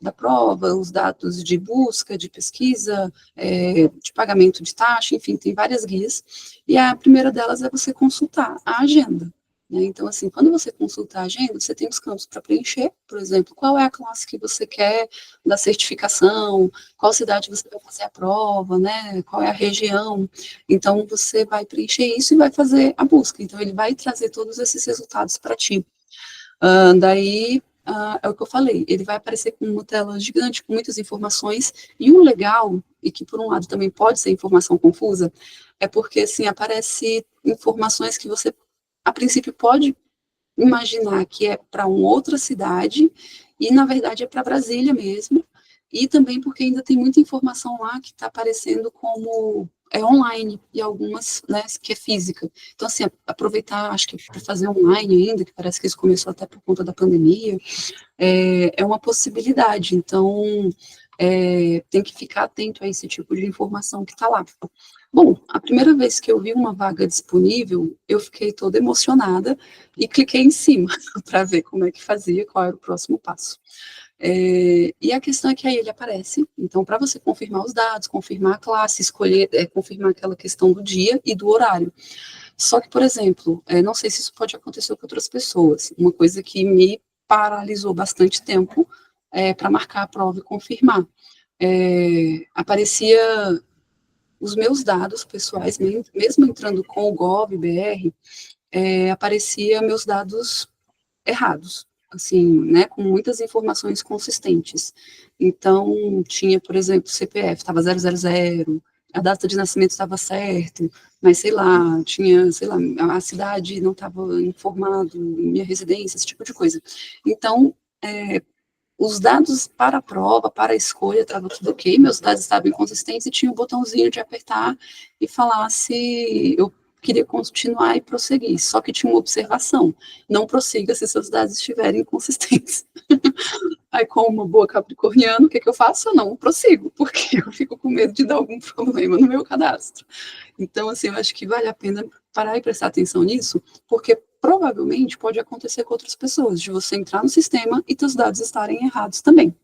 da prova, os dados de busca, de pesquisa, de pagamento de taxa, enfim, tem várias guias, e a primeira delas é você consultar a agenda. Né? Então, assim, quando você consulta a agenda, você tem os campos para preencher, por exemplo, qual é a classe que você quer da certificação, qual cidade você vai fazer a prova, né? Qual é a região. Então, você vai preencher isso e vai fazer a busca. Então, ele vai trazer todos esses resultados para ti. Daí, é o que eu falei, ele vai aparecer com uma tela gigante, com muitas informações, e o legal, e que por um lado também pode ser informação confusa, é porque, assim, aparece informações que você, a princípio, pode imaginar que é para uma outra cidade, e na verdade é para Brasília mesmo, e também porque ainda tem muita informação lá que está aparecendo como online, e algumas, né, que é física. Então, assim, aproveitar, acho que para fazer online ainda, que parece que isso começou até por conta da pandemia, é uma possibilidade. Então, tem que ficar atento a esse tipo de informação que está lá. Bom, a primeira vez que eu vi uma vaga disponível, eu fiquei toda emocionada e cliquei em cima para ver como é que fazia, qual era o próximo passo. E a questão é que aí ele aparece, então, para você confirmar os dados, confirmar a classe, escolher, confirmar aquela questão do dia e do horário. Só que, por exemplo, não sei se isso pode acontecer com outras pessoas, uma coisa que me paralisou bastante tempo para marcar a prova e confirmar. Aparecia os meus dados pessoais, mesmo entrando com o Gov.br, aparecia meus dados errados, assim, né, com muitas informações consistentes. Então, tinha, por exemplo, CPF, estava 000, a data de nascimento estava certo, mas, sei lá, tinha, sei lá, a cidade não estava informado, minha residência, esse tipo de coisa. Então, os dados para a prova, para a escolha, estava tudo ok, meus dados estavam inconsistentes e tinha um botãozinho de apertar e falar se eu queria continuar e prosseguir, só que tinha uma observação, não prossiga se seus dados estiverem inconsistentes. Aí, como uma boa capricorniana, o que eu faço? Eu não prossigo, porque eu fico com medo de dar algum problema no meu cadastro. Então, assim, eu acho que vale a pena parar e prestar atenção nisso, porque provavelmente pode acontecer com outras pessoas, de você entrar no sistema e seus dados estarem errados também.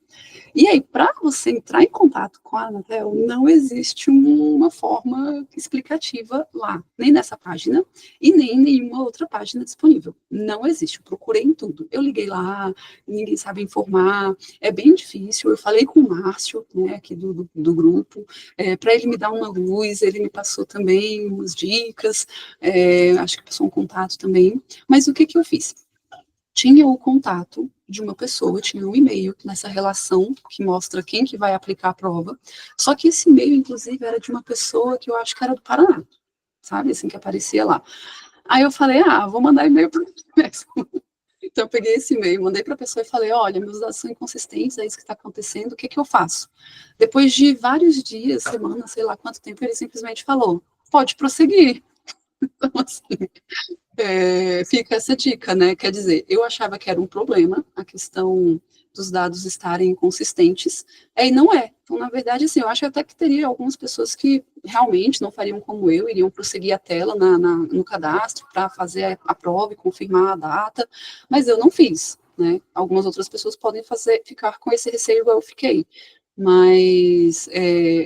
E aí, para você entrar em contato com a Anatel, não existe uma forma explicativa lá, nem nessa página e nem em nenhuma outra página disponível. Não existe. Eu procurei em tudo. Eu liguei lá, ninguém sabe informar, é bem difícil. Eu falei com o Márcio, né, aqui do grupo, para ele me dar uma luz, ele me passou também umas dicas, acho que passou um contato também. Mas o que eu fiz? Tinha o contato de uma pessoa, tinha um e-mail nessa relação que mostra quem que vai aplicar a prova, só que esse e-mail, inclusive, era de uma pessoa que eu acho que era do Paraná, sabe, assim, que aparecia lá. Aí eu falei, vou mandar e-mail para ele mesmo. Então eu peguei esse e-mail, mandei para a pessoa e falei, olha, meus dados são inconsistentes, é isso que está acontecendo, o que eu faço? Depois de vários dias, semanas, sei lá quanto tempo, ele simplesmente falou, pode prosseguir. Então, assim, fica essa dica, né? Quer dizer, eu achava que era um problema a questão dos dados estarem inconsistentes, e não é. Então, na verdade, assim, eu acho até que teria algumas pessoas que realmente não fariam como eu, iriam prosseguir a tela no cadastro para fazer a prova e confirmar a data, mas eu não fiz, né? Algumas outras pessoas podem ficar com esse receio igual eu fiquei. Mas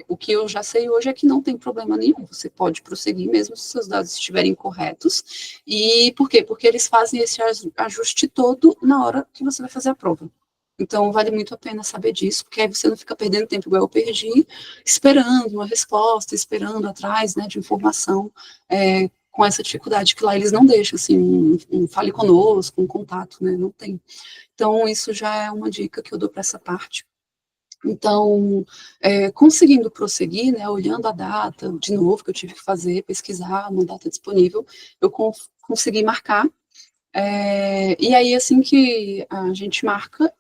o que eu já sei hoje é que não tem problema nenhum, você pode prosseguir mesmo se seus dados estiverem corretos. E por quê? Porque eles fazem esse ajuste todo na hora que você vai fazer a prova. Então, vale muito a pena saber disso, porque aí você não fica perdendo tempo igual eu perdi, esperando uma resposta, esperando atrás, né, de informação, com essa dificuldade que lá eles não deixam, assim, fale conosco, um contato, né, não tem. Então, isso já é uma dica que eu dou para essa parte. Então, conseguindo prosseguir, né, olhando a data, de novo, que eu tive que fazer, pesquisar uma data disponível, eu consegui marcar, e aí, assim que a gente marca,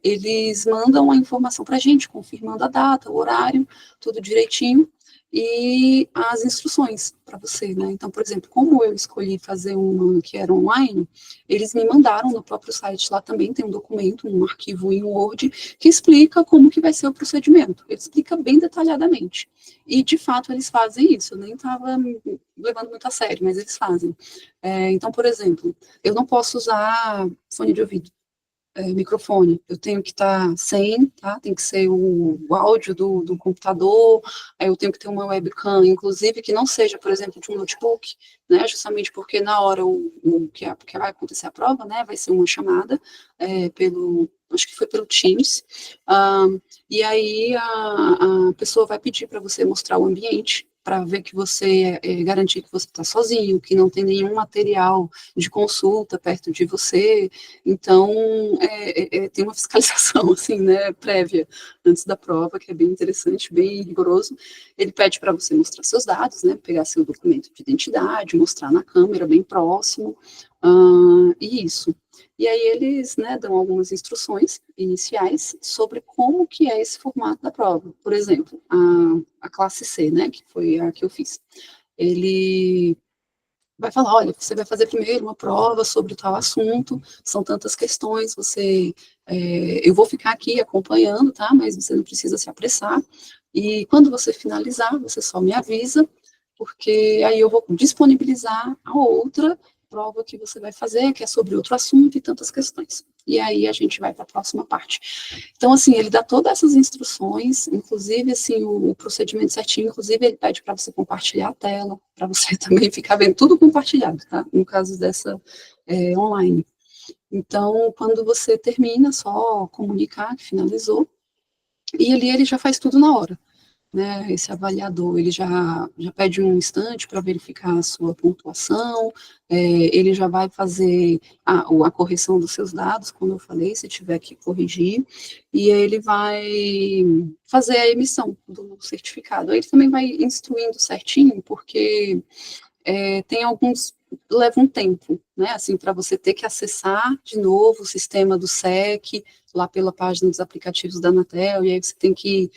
eles mandam a informação para a gente, confirmando a data, o horário, tudo direitinho, e as instruções para você, né? Então, por exemplo, como eu escolhi fazer uma que era online, eles me mandaram no próprio site, lá também tem um documento, um arquivo em Word, que explica como que vai ser o procedimento. Ele explica bem detalhadamente. E, de fato, eles fazem isso. Eu nem estava levando muito a sério, mas eles fazem. Então, por exemplo, eu não posso usar fone de ouvido. Microfone, eu tenho que estar sem, tá? Tem que ser o áudio do computador, aí eu tenho que ter uma webcam, inclusive, que não seja, por exemplo, de um notebook, né? Justamente porque na hora que vai acontecer a prova, né? Vai ser uma chamada acho que foi pelo Teams, e aí a pessoa vai pedir para você mostrar o ambiente, para ver que você garantir que você está sozinho, que não tem nenhum material de consulta perto de você. Então, tem uma fiscalização, assim, né, prévia, antes da prova, que é bem interessante, bem rigoroso. Ele pede para você mostrar seus dados, né, pegar seu documento de identidade, mostrar na câmera, bem próximo, e isso. E aí eles, né, dão algumas instruções iniciais sobre como que é esse formato da prova. Por exemplo, a classe C, né, que foi a que eu fiz. Ele vai falar, olha, você vai fazer primeiro uma prova sobre tal assunto, são tantas questões, eu vou ficar aqui acompanhando, tá, mas você não precisa se apressar, e quando você finalizar, você só me avisa, porque aí eu vou disponibilizar a outra prova que você vai fazer, que é sobre outro assunto e tantas questões. E aí a gente vai para a próxima parte. Então, assim, ele dá todas essas instruções, inclusive, assim, o procedimento certinho, inclusive ele pede para você compartilhar a tela, para você também ficar vendo tudo compartilhado, tá? No caso dessa online. Então, quando você termina, só comunicar que finalizou, e ali ele já faz tudo na hora. Né, esse avaliador, ele já pede um instante para verificar a sua pontuação, ele já vai fazer a correção dos seus dados, como eu falei, se tiver que corrigir, e ele vai fazer a emissão do certificado. Ele também vai instruindo certinho, porque tem alguns, leva um tempo, né, assim, para você ter que acessar de novo o sistema do SEC, lá pela página dos aplicativos da Anatel, e aí você tem que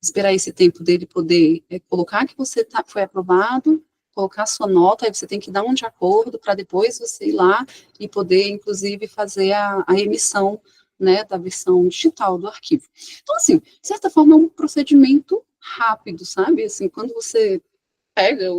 esperar esse tempo dele poder colocar que você foi aprovado, colocar sua nota, aí você tem que dar um de acordo para depois você ir lá e poder, inclusive, fazer a emissão, né, da versão digital do arquivo. Então, assim, de certa forma, é um procedimento rápido, sabe? Assim, quando você pega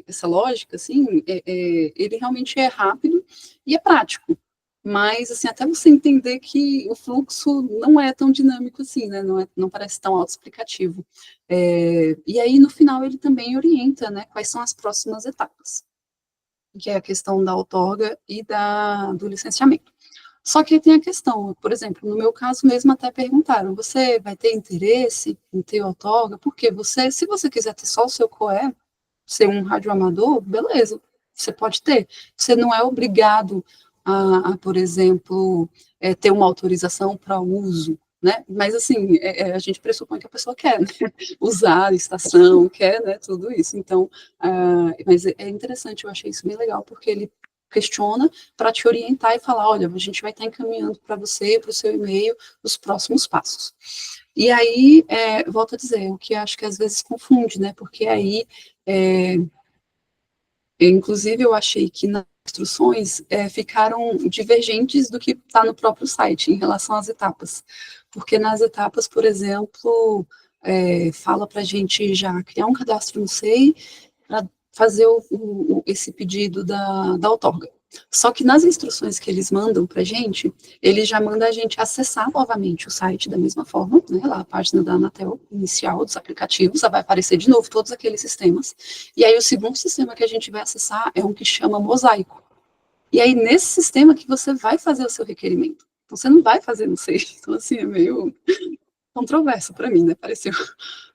essa lógica, assim, ele realmente é rápido e é prático. Mas, assim, até você entender que o fluxo não é tão dinâmico assim, né? Não parece tão autoexplicativo. E aí, no final, ele também orienta, né, quais são as próximas etapas, que é a questão da outorga e do licenciamento. Só que tem a questão, por exemplo, no meu caso mesmo até perguntaram, você vai ter interesse em ter outorga? Porque se você quiser ter só o seu COE, ser um radioamador, beleza, você pode ter. Você não é obrigado por exemplo, ter uma autorização para uso, né? Mas, assim, a gente pressupõe que a pessoa quer, né? Usar a estação, quer, né? Tudo isso. Então, mas é interessante, eu achei isso bem legal, porque ele questiona para te orientar e falar, olha, a gente vai estar encaminhando para você, para o seu e-mail, os próximos passos. E aí, volto a dizer, o que acho que às vezes confunde, né? Porque aí, inclusive, eu achei que nas instruções ficaram divergentes do que está no próprio site em relação às etapas. Porque nas etapas, por exemplo, fala para a gente já criar um cadastro no SEI para fazer esse pedido da outorga. Só que nas instruções que eles mandam para a gente, eles já mandam a gente acessar novamente o site da mesma forma, né, lá a página da Anatel inicial dos aplicativos, vai aparecer de novo todos aqueles sistemas, e aí o segundo sistema que a gente vai acessar é um que chama Mosaico. E aí nesse sistema que você vai fazer o seu requerimento. Então você não vai fazer no SEI, então assim, é meio controverso para mim, né, pareceu.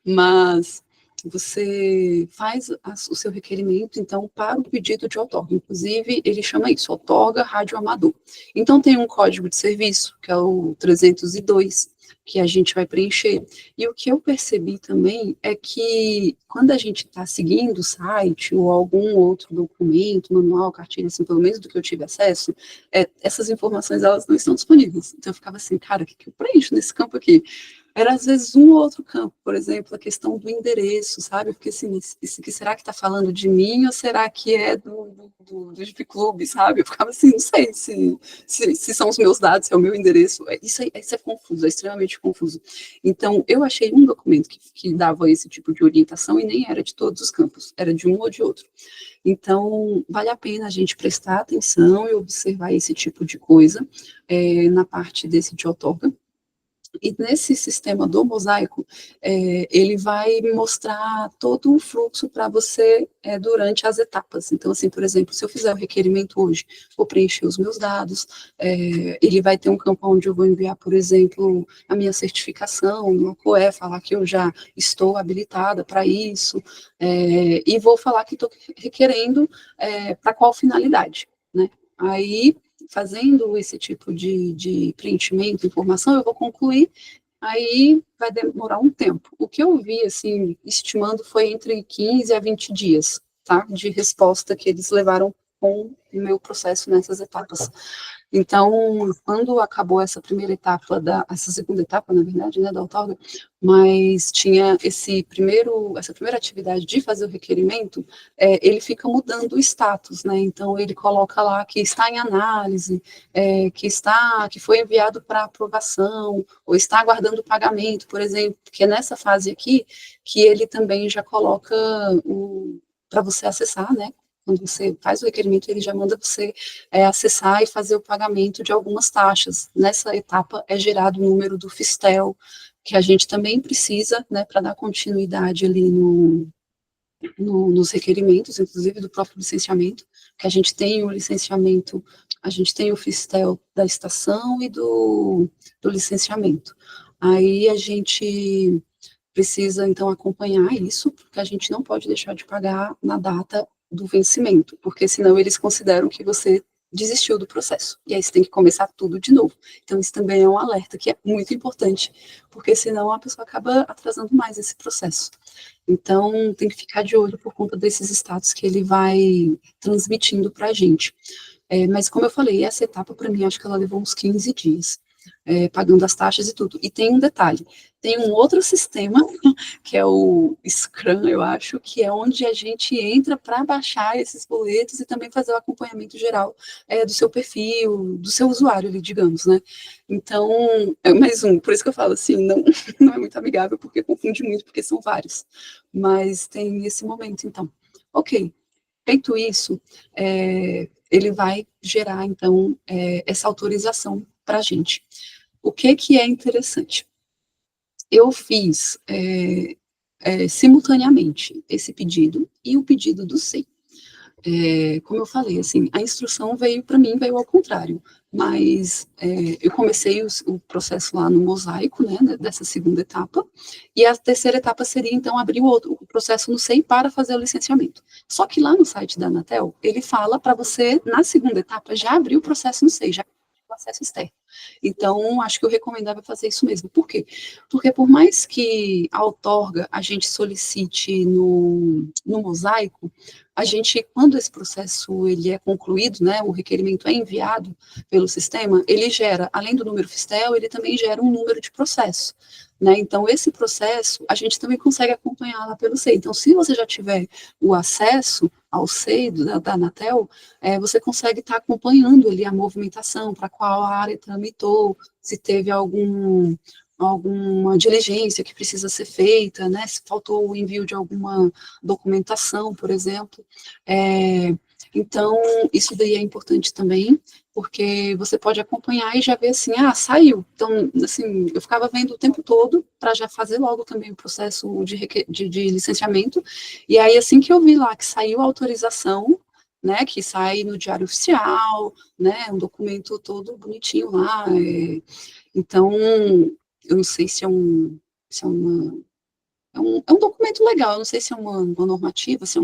Mas você faz o seu requerimento, então, para o pedido de outorga. Inclusive, ele chama isso, outorga radioamador. Então, tem um código de serviço, que é o 302, que a gente vai preencher. E o que eu percebi também é que, quando a gente está seguindo o site, ou algum outro documento, manual, cartilha, assim, pelo menos do que eu tive acesso, essas informações, elas não estão disponíveis. Então, eu ficava assim, cara, o que eu preencho nesse campo aqui? era às vezes um ou outro campo, por exemplo, a questão do endereço, sabe? Porque assim, será que está falando de mim ou será que é do Jeep Clube, sabe? Eu ficava assim, não sei se são os meus dados, se é o meu endereço. Isso é confuso, é extremamente confuso. Então, eu achei um documento que dava esse tipo de orientação e nem era de todos os campos, era de um ou de outro. Então, vale a pena a gente prestar atenção e observar esse tipo de coisa na parte desse de outorga. E nesse sistema do mosaico, ele vai mostrar todo o fluxo para você durante as etapas. Então, assim, por exemplo, se eu fizer o requerimento hoje, vou preencher os meus dados, ele vai ter um campo onde eu vou enviar, por exemplo, a minha certificação no COE, falar que eu já estou habilitada para isso, e vou falar que estou requerendo para qual finalidade, né? Aí, fazendo esse tipo de preenchimento, informação, eu vou concluir, aí vai demorar um tempo. O que eu vi, assim, estimando foi entre 15 a 20 dias, tá? De resposta que eles levaram com o meu processo nessas etapas. Então, quando acabou essa primeira etapa, essa segunda etapa, na verdade, né, da outorga, mas tinha essa primeira atividade de fazer o requerimento, ele fica mudando o status, né, então ele coloca lá que está em análise, que foi enviado para aprovação, ou está aguardando o pagamento, por exemplo, que é nessa fase aqui, que ele também já coloca para você acessar, né, quando você faz o requerimento, ele já manda você acessar e fazer o pagamento de algumas taxas. Nessa etapa é gerado o número do Fistel, que a gente também precisa, né, para dar continuidade ali nos requerimentos, inclusive do próprio licenciamento, que a gente tem o licenciamento, a gente tem o Fistel da estação e do licenciamento. Aí a gente precisa, então, acompanhar isso, porque a gente não pode deixar de pagar na data do vencimento, porque senão eles consideram que você desistiu do processo, e aí você tem que começar tudo de novo. Então, isso também é um alerta que é muito importante, porque senão a pessoa acaba atrasando mais esse processo. Então, tem que ficar de olho por conta desses status que ele vai transmitindo para a gente. Mas, como eu falei, essa etapa, para mim, acho que ela levou uns 15 dias. Pagando as taxas e tudo. E tem um detalhe, tem um outro sistema, que é o Scrum, eu acho, que é onde a gente entra para baixar esses boletos e também fazer o acompanhamento geral do seu perfil, do seu usuário, digamos, né? Então, é mais um, por isso que eu falo assim, não é muito amigável, porque confunde muito, porque são vários. Mas tem esse momento, então. Ok, feito isso, ele vai gerar, então, essa autorização para a gente. O que é interessante? Eu fiz simultaneamente esse pedido e o pedido do SEI. Como eu falei, assim, a instrução veio ao contrário, mas eu comecei o processo lá no mosaico, né, dessa segunda etapa, e a terceira etapa seria, então, abrir o processo no SEI para fazer o licenciamento. Só que lá no site da Anatel, ele fala para você, na segunda etapa, já abrir o processo no SEI, já o acesso externo. Então, acho que eu recomendável fazer isso mesmo. Por quê? Porque por mais que a outorga a gente solicite no mosaico, a gente, quando esse processo ele é concluído, né, o requerimento é enviado pelo sistema, ele gera, além do número Fistel, ele também gera um número de processo. Né? Então, esse processo, a gente também consegue acompanhar lá pelo SEI. Então, se você já tiver o acesso ao SEI da Anatel, você consegue estar acompanhando ali a movimentação, para qual área tramitou, se teve alguma diligência que precisa ser feita, né? Se faltou o envio de alguma documentação, por exemplo. Então, isso daí é importante também, porque você pode acompanhar e já ver assim, saiu. Então, assim, eu ficava vendo o tempo todo para já fazer logo também o processo de licenciamento, e aí assim que eu vi lá que saiu a autorização, né, que sai no Diário Oficial, né, um documento todo bonitinho lá, então, eu não sei se é um documento legal, eu não sei se é uma normativa, se é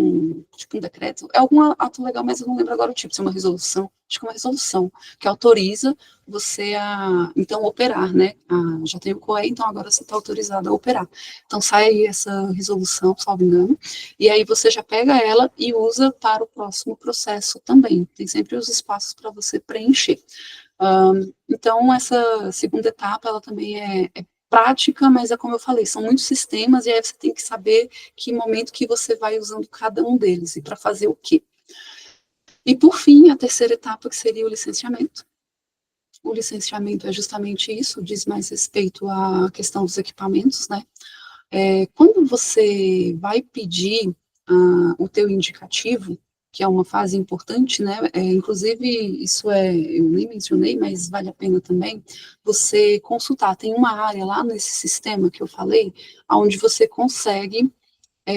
tipo um decreto, é algum ato legal, mas eu não lembro agora o tipo, se é uma resolução, acho que é uma resolução, que autoriza você então, operar, né, já tem o COE, então agora você está autorizado a operar. Então, sai aí essa resolução, salvo engano, e aí você já pega ela e usa para o próximo processo também, tem sempre os espaços para você preencher. Então, essa segunda etapa, ela também é prática, mas é como eu falei, são muitos sistemas, e aí você tem que saber que momento que você vai usando cada um deles, e para fazer o quê. E, por fim, a terceira etapa, que seria o licenciamento. O licenciamento é justamente isso, diz mais respeito à questão dos equipamentos, né? Quando você vai pedir o teu indicativo, que é uma fase importante, né? Inclusive, eu nem mencionei, mas vale a pena também você consultar. Tem uma área lá nesse sistema que eu falei, onde você consegue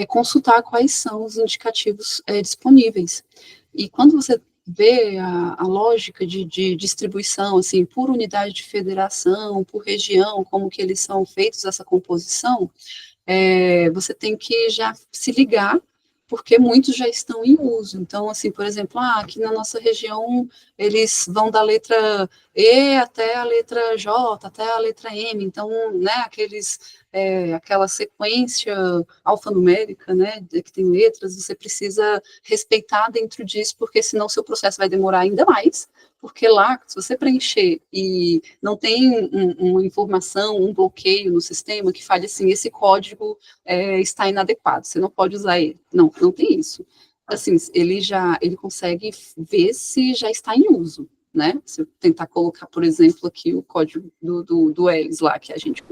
consultar quais são os indicativos disponíveis. E quando você vê a lógica de distribuição, assim, por unidade de federação, por região, como que eles são feitos, essa composição, você tem que já se ligar, porque muitos já estão em uso. Então, assim, por exemplo, aqui na nossa região, eles vão da letra E até a letra J, até a letra M. Então, né, aquela sequência alfanumérica, né, que tem letras, você precisa respeitar dentro disso, porque senão seu processo vai demorar ainda mais, porque lá, se você preencher e não tem uma informação, um bloqueio no sistema que fale assim, esse código está inadequado, você não pode usar ele. Não tem isso. Assim, ele consegue ver se já está em uso, né? Se eu tentar colocar, por exemplo, aqui o código do Elis lá, que a gente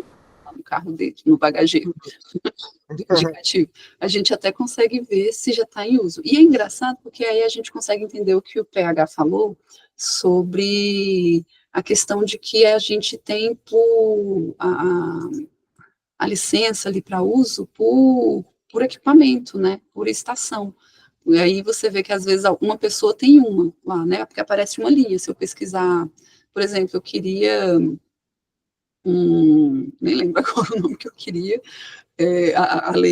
no carro dele, no bagageiro do indicativo, a gente até consegue ver se já está em uso. E é engraçado porque aí a gente consegue entender o que o PH falou sobre a questão de que a gente tem a licença ali para uso por equipamento, né, por estação. E aí você vê que às vezes uma pessoa tem uma lá, né, porque aparece uma linha. Se eu pesquisar, por exemplo, eu queria nem lembro agora o nome que eu queria,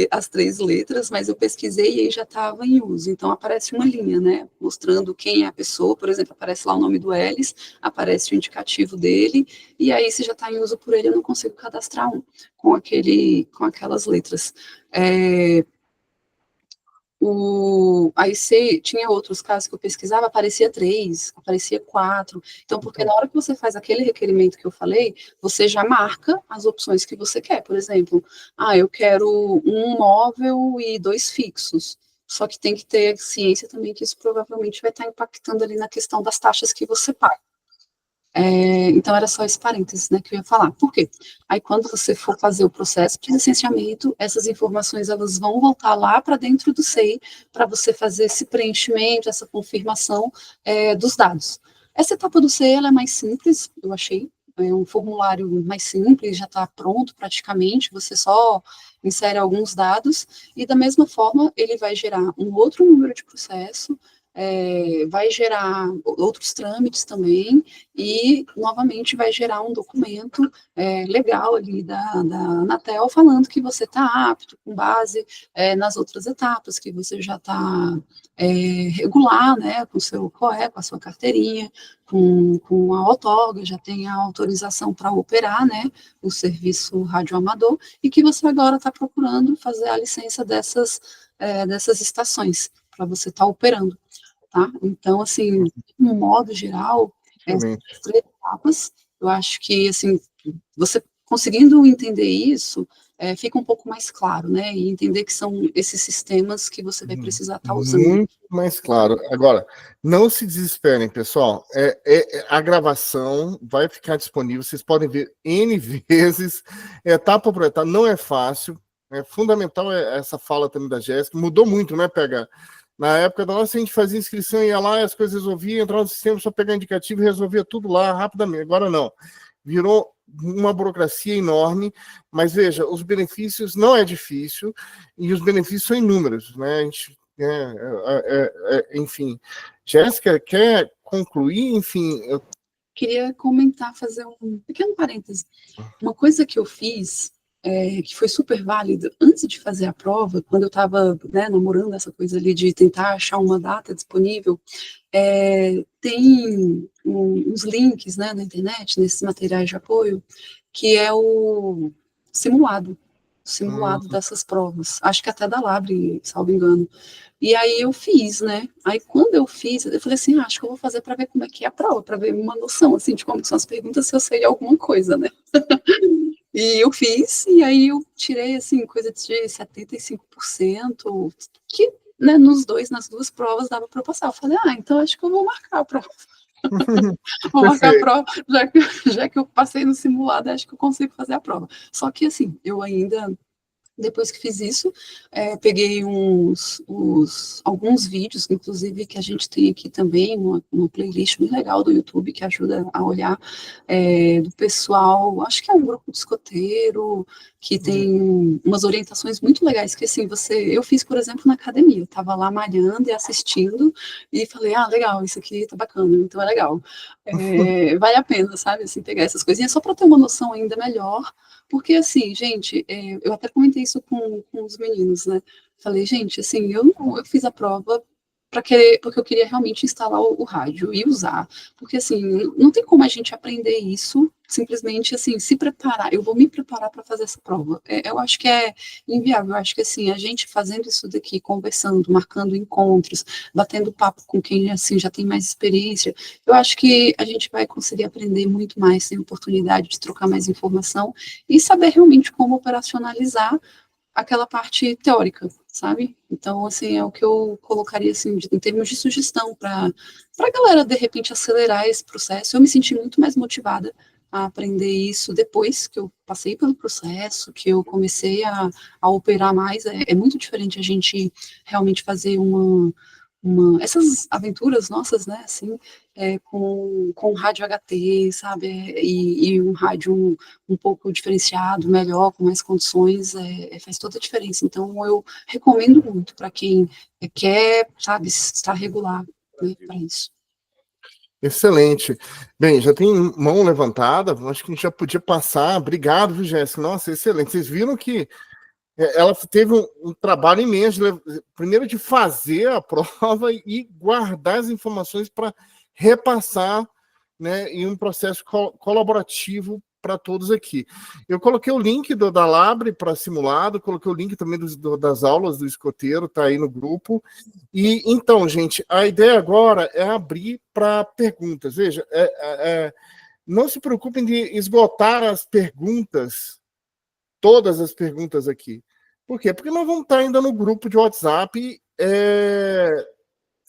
as 3 letras, mas eu pesquisei e aí já estava em uso. Então, aparece uma linha, né, mostrando quem é a pessoa, por exemplo, aparece lá o nome do Elis, aparece o indicativo dele, e aí se já está em uso por ele, eu não consigo cadastrar com aquelas letras. Aí tinha outros casos que eu pesquisava, aparecia 3, aparecia 4. Então, porque na hora que você faz aquele requerimento que eu falei, você já marca as opções que você quer. Por exemplo, eu quero um móvel e 2 fixos. Só que tem que ter ciência também que isso provavelmente vai estar impactando ali na questão das taxas que você paga. Então, era só esse parênteses, né, que eu ia falar. Por quê? Aí, quando você for fazer o processo de licenciamento, essas informações, elas vão voltar lá para dentro do SEI, para você fazer esse preenchimento, essa confirmação dos dados. Essa etapa do SEI, ela é mais simples, eu achei, é um formulário mais simples, já está pronto praticamente, você só insere alguns dados, e da mesma forma, ele vai gerar um outro número de processo, vai gerar outros trâmites também, e novamente vai gerar um documento legal ali da Anatel, falando que você está apto, com base nas outras etapas, que você já está regular, né, com o seu COE, com a sua carteirinha, com a outorga, já tem a autorização para operar, né, o serviço radioamador, e que você agora está procurando fazer a licença dessas estações, para você estar operando. Tá? Então, assim, de um modo geral, essas 3 etapas, eu acho que, assim, você conseguindo entender isso, fica um pouco mais claro, né? E entender que são esses sistemas que você vai precisar estar usando. Muito mais claro. Agora, não se desesperem, pessoal. A gravação vai ficar disponível, vocês podem ver N vezes, etapa por etapa, não é fácil. É fundamental essa fala também da Jéssica, mudou muito, né, PH? Na época da nossa, a gente fazia inscrição, ia lá, as coisas resolvia, entrava no sistema, só pegar indicativo e resolvia tudo lá rapidamente. Agora não. Virou uma burocracia enorme, mas veja, os benefícios não é difícil e os benefícios são inúmeros, né? A gente, enfim. Jéssica, quer concluir? Enfim, eu queria comentar, fazer um pequeno parêntese. Uma coisa que eu fiz, que foi super válido, antes de fazer a prova, quando eu estava namorando essa coisa ali de tentar achar uma data disponível, tem uns links, né, na internet, nesses materiais de apoio, que é o simulado dessas provas, acho que até da Labre, salvo engano. E aí eu fiz, né? Aí quando eu fiz, eu falei assim, acho que eu vou fazer para ver como é que é a prova, para ver uma noção, assim, de como são as perguntas, se eu sei alguma coisa, né? E eu fiz, e aí eu tirei, assim, coisa de 75%, que, né, nas duas provas dava para passar. Eu falei, então acho que eu vou marcar a prova. Vou marcar a Perfeito. prova, já que eu passei no simulado, acho que eu consigo fazer a prova. Só que, assim, eu ainda... Depois que fiz isso, peguei alguns vídeos, inclusive que a gente tem aqui também, uma playlist bem legal do YouTube que ajuda a olhar, do pessoal, acho que é um grupo de escoteiro, que tem umas orientações muito legais, que assim, eu fiz, por exemplo, na academia, eu estava lá malhando e assistindo, e falei, legal, isso aqui tá bacana, então é legal. Vale a pena, sabe, assim, pegar essas coisinhas, só para ter uma noção ainda melhor, porque, assim, gente, eu até comentei isso com os meninos, né? Falei, gente, assim, eu fiz a prova porque eu queria realmente instalar o rádio e usar. Porque, assim, não tem como a gente aprender isso simplesmente, assim, se preparar. Eu vou me preparar para fazer essa prova. Eu acho que é inviável. Eu acho que, assim, a gente fazendo isso daqui, conversando, marcando encontros, batendo papo com quem, assim, já tem mais experiência, eu acho que a gente vai conseguir aprender muito mais, ter oportunidade de trocar mais informação e saber realmente como operacionalizar aquela parte teórica, sabe? Então, assim, é o que eu colocaria, assim, em termos de sugestão para a galera, de repente, acelerar esse processo. Eu me senti muito mais motivada a aprender isso depois que eu passei pelo processo, que eu comecei a operar mais. É muito diferente a gente realmente fazer essas aventuras nossas, né, assim, com rádio HT, sabe, e um rádio um pouco diferenciado, melhor, com mais condições, faz toda a diferença. Então, eu recomendo muito para quem quer, sabe, estar regular, né, para isso. Excelente. Bem, já tem mão levantada, acho que a gente já podia passar. Obrigado, viu, Jéssica? Nossa, excelente. Vocês viram que ela teve um trabalho imenso, primeiro de fazer a prova e guardar as informações para repassar, né, em um processo colaborativo para todos aqui. Eu coloquei o link da Labre para simulado, coloquei o link também das aulas do escoteiro, está aí no grupo. E então, gente, a ideia agora é abrir para perguntas. Veja, não se preocupem de esgotar as perguntas, todas as perguntas aqui. Por quê? Porque nós vamos estar ainda no grupo de WhatsApp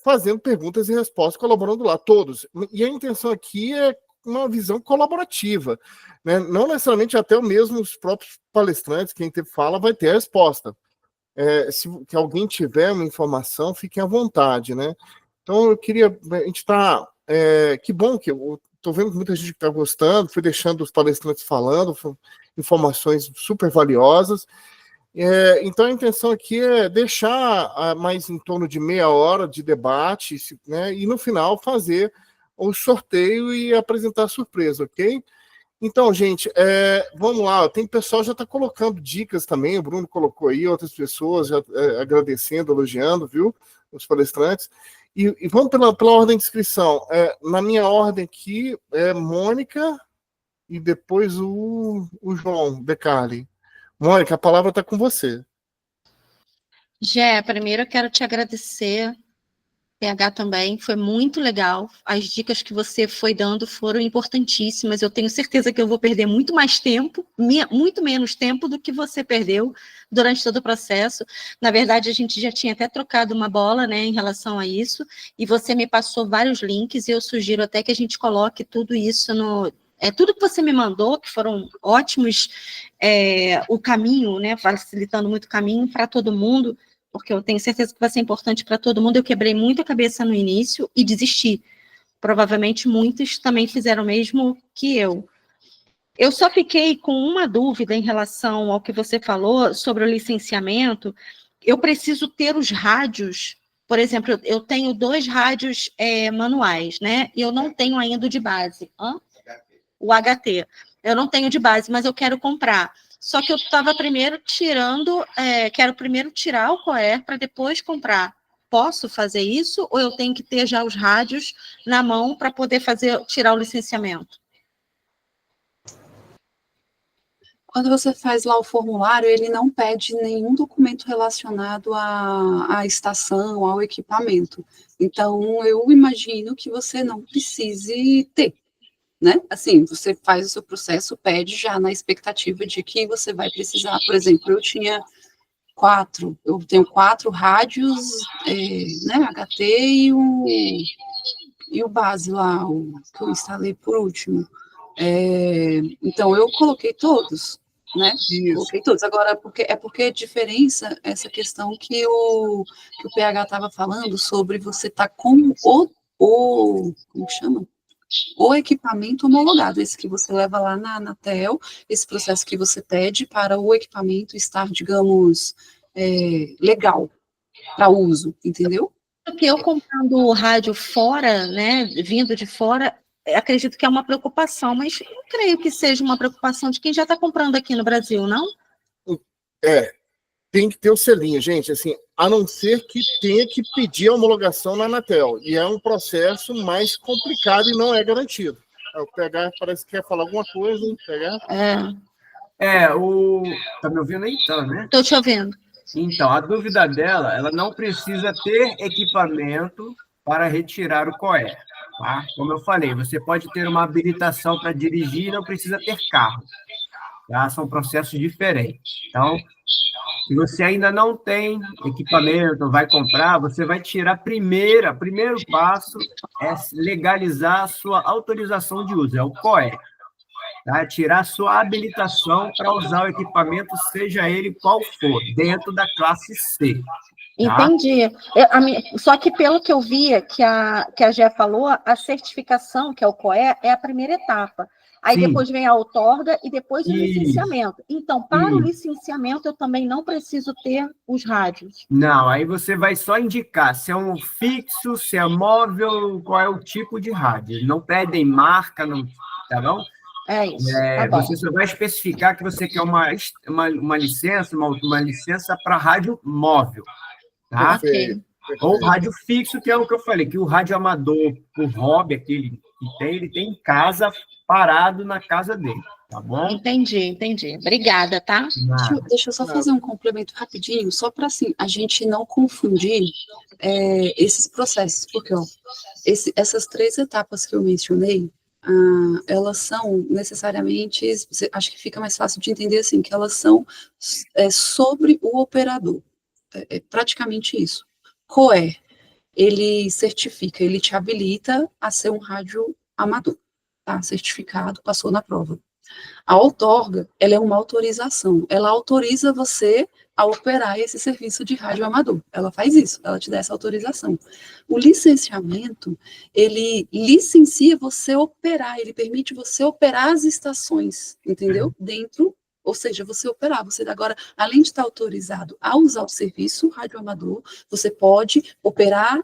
fazendo perguntas e respostas, colaborando lá, todos. E a intenção aqui é uma visão colaborativa, né? Não necessariamente até mesmo os próprios palestrantes, quem fala, vai ter a resposta. Se que alguém tiver uma informação, fiquem à vontade, né? Então, eu queria... A gente está... que bom que eu estou vendo que muita gente está gostando, fui deixando os palestrantes falando, informações super valiosas. Então, a intenção aqui é deixar mais em torno de meia hora de debate, né, e no final fazer o sorteio e apresentar a surpresa, ok? Então, gente, vamos lá. Tem pessoal que já está colocando dicas também, o Bruno colocou aí, outras pessoas já agradecendo, elogiando, viu? Os palestrantes. E vamos pela ordem de inscrição. Na minha ordem aqui, Mônica e depois o João Becarli. Mônica, a palavra está com você. Gé, primeiro eu quero te agradecer, PH também, foi muito legal. As dicas que você foi dando foram importantíssimas. Eu tenho certeza que eu vou perder muito mais tempo, muito menos tempo do que você perdeu durante todo o processo. Na verdade, a gente já tinha até trocado uma bola, né, em relação a isso, e você me passou vários links, e eu sugiro até que a gente coloque tudo isso no... tudo que você me mandou, que foram ótimos, o caminho, né, facilitando muito o caminho para todo mundo, porque eu tenho certeza que vai ser importante para todo mundo. Eu quebrei muito a cabeça no início e desisti. Provavelmente muitos também fizeram o mesmo que eu. Eu só fiquei com uma dúvida em relação ao que você falou sobre o licenciamento. Eu preciso ter os rádios. Por exemplo, eu tenho 2 rádios manuais, né? E eu não tenho ainda o de base. O HT. Eu não tenho de base, mas eu quero comprar. Só que eu estava primeiro quero primeiro tirar o COER para depois comprar. Posso fazer isso ou eu tenho que ter já os rádios na mão para poder tirar o licenciamento? Quando você faz lá o formulário, ele não pede nenhum documento relacionado à estação, ao equipamento. Então, eu imagino que você não precise ter, né? Assim, você faz o seu processo, pede já na expectativa de que você vai precisar. Por exemplo, eu tenho 4 rádios, né, HT e o base lá, o que eu instalei por último. Então, eu coloquei todos, né? Isso. Coloquei todos. Agora, porque diferença essa questão que o PH estava falando sobre você estar com como chama? O equipamento homologado, esse que você leva lá na Anatel, esse processo que você pede para o equipamento estar, digamos, legal para uso, entendeu? Porque eu comprando o rádio fora, né, vindo de fora, acredito que é uma preocupação, mas eu creio que seja uma preocupação de quem já está comprando aqui no Brasil, não? Tem que ter o selinho, gente, assim, a não ser que tenha que pedir a homologação na Anatel, e é um processo mais complicado e não é garantido. O PH parece que quer falar alguma coisa, hein, PH? Tá me ouvindo aí, então, né? Estou te ouvindo. Então, a dúvida dela, ela não precisa ter equipamento para retirar o COE, tá? Como eu falei, você pode ter uma habilitação para dirigir e não precisa ter carro, tá? São processos diferentes. Então, se você ainda não tem equipamento, vai comprar, você vai tirar primeiro passo é legalizar a sua autorização de uso, é o COE. Tá? Tirar a sua habilitação para usar o equipamento, seja ele qual for, dentro da classe C. Tá? Entendi. Só que pelo que eu vi, que a Gé falou, a certificação, que é o COE, é a primeira etapa. Aí Sim. Depois vem a outorga e depois o Isso. licenciamento. Então, para o Isso. licenciamento, eu também não preciso ter os rádios. Não, aí você vai só indicar se é um fixo, se é móvel, qual é o tipo de rádio. Eles não pedem marca, não, tá bom? É isso. Tá bom. Você só vai especificar que você quer uma licença para rádio móvel, tá? Perfeito. Ou rádio fixo, que é o que eu falei, que o rádio amador, por hobby, aquele que tem, ele tem em casa, parado na casa dele, tá bom? Entendi. Obrigada, tá? Deixa eu só fazer um complemento rapidinho, só para assim, a gente não confundir esses processos, porque essas 3 etapas que eu mencionei, elas são necessariamente, acho que fica mais fácil de entender assim, que elas são sobre o operador. É praticamente isso. COE, ele certifica, ele te habilita a ser um rádio amador, tá? Certificado, passou na prova. A outorga, ela é uma autorização, ela autoriza você a operar esse serviço de rádio amador. Ela faz isso, ela te dá essa autorização. O licenciamento, ele licencia você operar, ele permite você operar as estações, entendeu? Dentro, ou seja, você operar, você agora, além de estar autorizado a usar o serviço rádio amador, você pode operar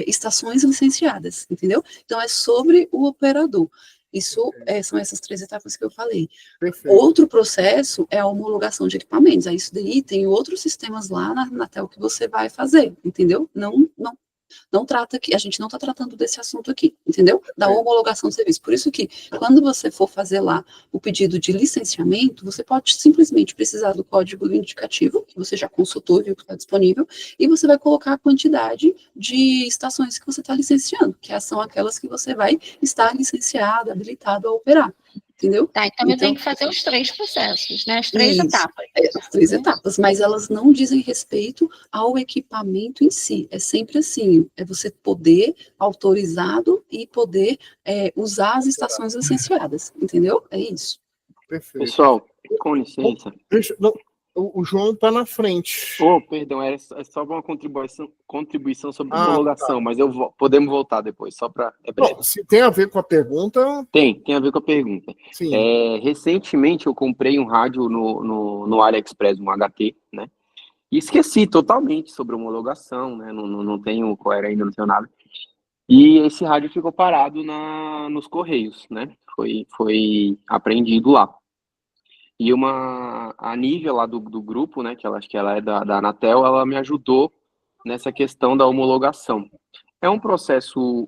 estações licenciadas, entendeu? Então, é sobre o operador. Isso são essas 3 etapas que eu falei. Perfeito. Outro processo é a homologação de equipamentos. Aí isso daí tem outros sistemas lá na Anatel que você vai fazer, entendeu? Não trata aqui, a gente não está tratando desse assunto aqui, entendeu? Da homologação do serviço. Por isso que, quando você for fazer lá o pedido de licenciamento, você pode simplesmente precisar do código indicativo, que você já consultou, viu que está disponível, e você vai colocar a quantidade de estações que você está licenciando, que são aquelas que você vai estar licenciado, habilitado a operar. Entendeu? Tá, então eu tenho que fazer os 3 processos, né? As 3 Isso. etapas. As 3 etapas, mas elas não dizem respeito ao equipamento em si. É sempre assim, é você poder, autorizado, e poder usar as estações licenciadas, entendeu? É isso. Perfeito. Pessoal, com licença. O João está na frente. Perdão, é só uma contribuição sobre Ah, homologação, tá. mas podemos voltar depois, só para... Bom, se tem a ver com a pergunta, Tem a ver com a pergunta. sim. Recentemente eu comprei um rádio no AliExpress, um HT, né? E esqueci totalmente sobre homologação, né? Não tenho qual ainda, não tenho nada. E esse rádio ficou parado nos Correios, né? Foi apreendido lá. E a Nívia lá do grupo, né, que acho que ela é da Anatel, ela me ajudou nessa questão da homologação. É um processo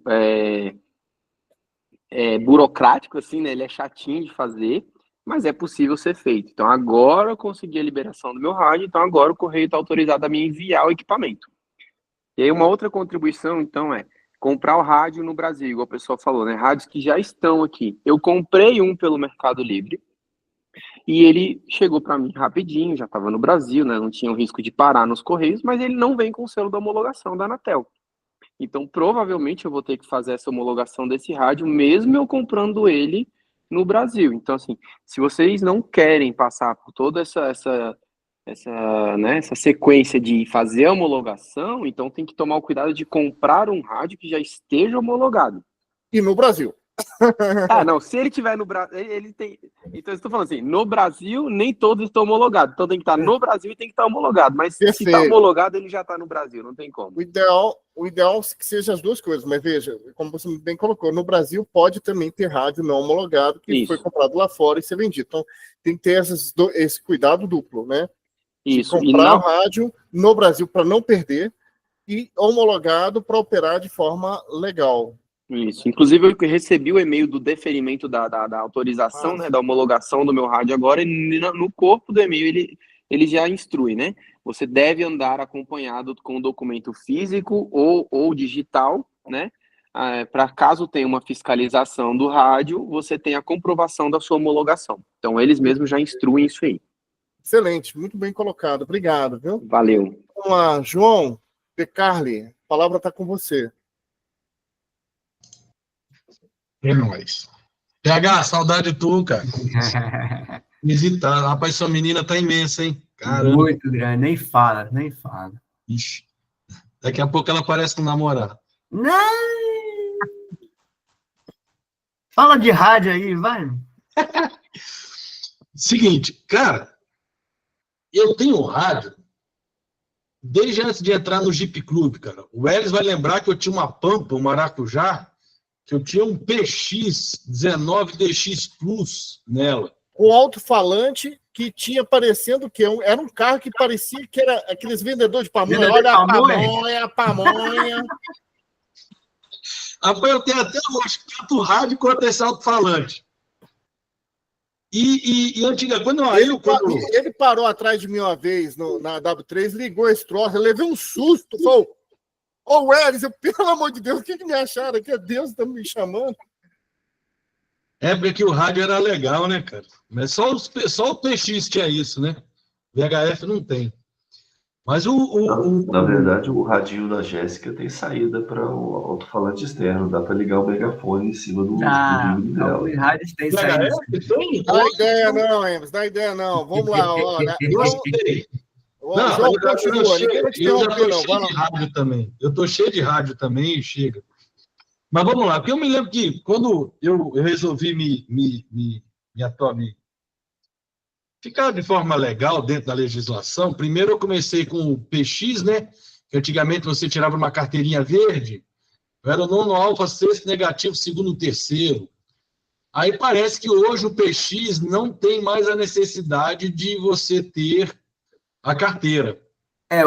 burocrático, assim, né, ele é chatinho de fazer, mas é possível ser feito. Então, agora eu consegui a liberação do meu rádio, então agora o Correio está autorizado a me enviar o equipamento. E aí, uma outra contribuição, então, comprar o rádio no Brasil, igual o pessoal falou, né? Rádios que já estão aqui. Eu comprei um pelo Mercado Livre e ele chegou para mim rapidinho, já estava no Brasil, né? Não tinha o risco de parar nos Correios, mas ele não vem com o selo da homologação da Anatel. Então, provavelmente, eu vou ter que fazer essa homologação desse rádio, mesmo eu comprando ele no Brasil. Então, assim, se vocês não querem passar por toda essa sequência de fazer a homologação, então tem que tomar o cuidado de comprar um rádio que já esteja homologado. E no Brasil. Não, se ele tiver no Brasil, ele tem... Então, eu estou falando assim, no Brasil, nem todos estão homologados. Então, tem que estar no Brasil e tem que estar homologado. Mas se está homologado, ele já está no Brasil, não tem como. O ideal é que seja as duas coisas. Mas veja, como você bem colocou, no Brasil pode também ter rádio não homologado que foi comprado lá fora e ser vendido. Então, tem que ter esse cuidado duplo, né? Isso. Comprar o rádio no Brasil para não perder e homologado para operar de forma legal. Isso. Inclusive, eu recebi o e-mail do deferimento da autorização, né, da homologação do meu rádio agora, e no corpo do e-mail ele já instrui, né? Você deve andar acompanhado com documento físico ou digital, né? Para caso tenha uma fiscalização do rádio, você tenha a comprovação da sua homologação. Então, eles mesmos já instruem isso aí. Excelente, muito bem colocado. Obrigado, viu? Valeu. Vamos lá, João De Carli, a palavra está com você. É nóis. PH, saudade tu, cara. Visitar. Rapaz, sua menina tá imensa, hein? Caramba. Muito grande, nem fala. Ixi. Daqui a pouco ela parece com namorado. Não! Fala de rádio aí, vai. Seguinte, cara, eu tenho rádio desde antes de entrar no Jeep Club, cara. O Welles vai lembrar que eu tinha uma Pampa, um maracujá, que eu tinha um PX19 DX Plus nela. Com alto-falante que tinha parecendo que era um carro que parecia que era aqueles vendedores de pamonha. Olha a pamonha. Rapaz, eu tenho até hoje, tanto rádio quanto esse alto-falante. E antiga, quando ele parou atrás de mim uma vez na W3, ligou esse troço, eu levei um susto, falou: ô, Welles, pelo amor de Deus, o que me acharam? Que Deus está me chamando? É porque o rádio era legal, né, cara? Mas só o PX tinha isso, né? VHF não tem. Mas Na verdade, o radinho da Jéssica tem saída para o alto-falante externo. Dá para ligar o megafone em cima do livro dela. Os rádios têm saída. Não dá ideia não, Emerson. Dá ideia não. Vamos lá. Olha. Eu tô cheio de rádio também e chega. Mas vamos lá, porque eu me lembro que quando eu resolvi me ficar de forma legal dentro da legislação, primeiro eu comecei com o PX, né? Que antigamente você tirava uma carteirinha verde, eu era o nono alfa, sexto negativo, segundo, terceiro. Aí parece que hoje o PX não tem mais a necessidade de você ter a carteira.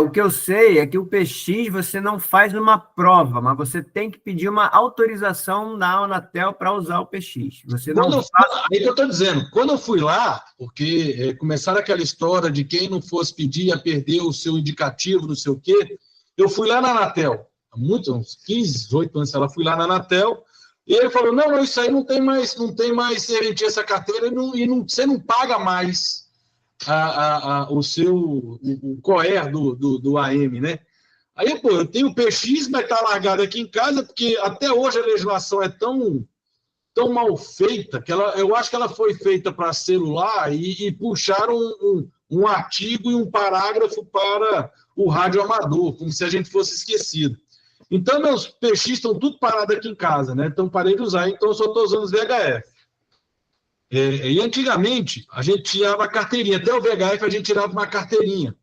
O que eu sei é que o PX você não faz uma prova, mas você tem que pedir uma autorização da Anatel para usar o PX. Aí que eu estou dizendo, quando eu fui lá, porque começaram aquela história de quem não fosse pedir ia perder o seu indicativo, não sei o quê, eu fui lá na Anatel, há uns 15, 18 anos, ela fui lá na Anatel, e ele falou, não, isso aí não tem mais se emitir essa carteira, você não paga mais o COER do AM, né? Aí, pô, eu tenho o PX, mas tá largado aqui em casa, porque até hoje a legislação é tão mal feita, que eu acho que ela foi feita para celular e puxaram um artigo e um parágrafo para o rádio amador, como se a gente fosse esquecido. Então, meus PX estão tudo parados aqui em casa, né? Então, parei de usar, então eu só estou usando os VHF. E antigamente, a gente tirava a carteirinha, até o VHF a gente tirava uma carteirinha,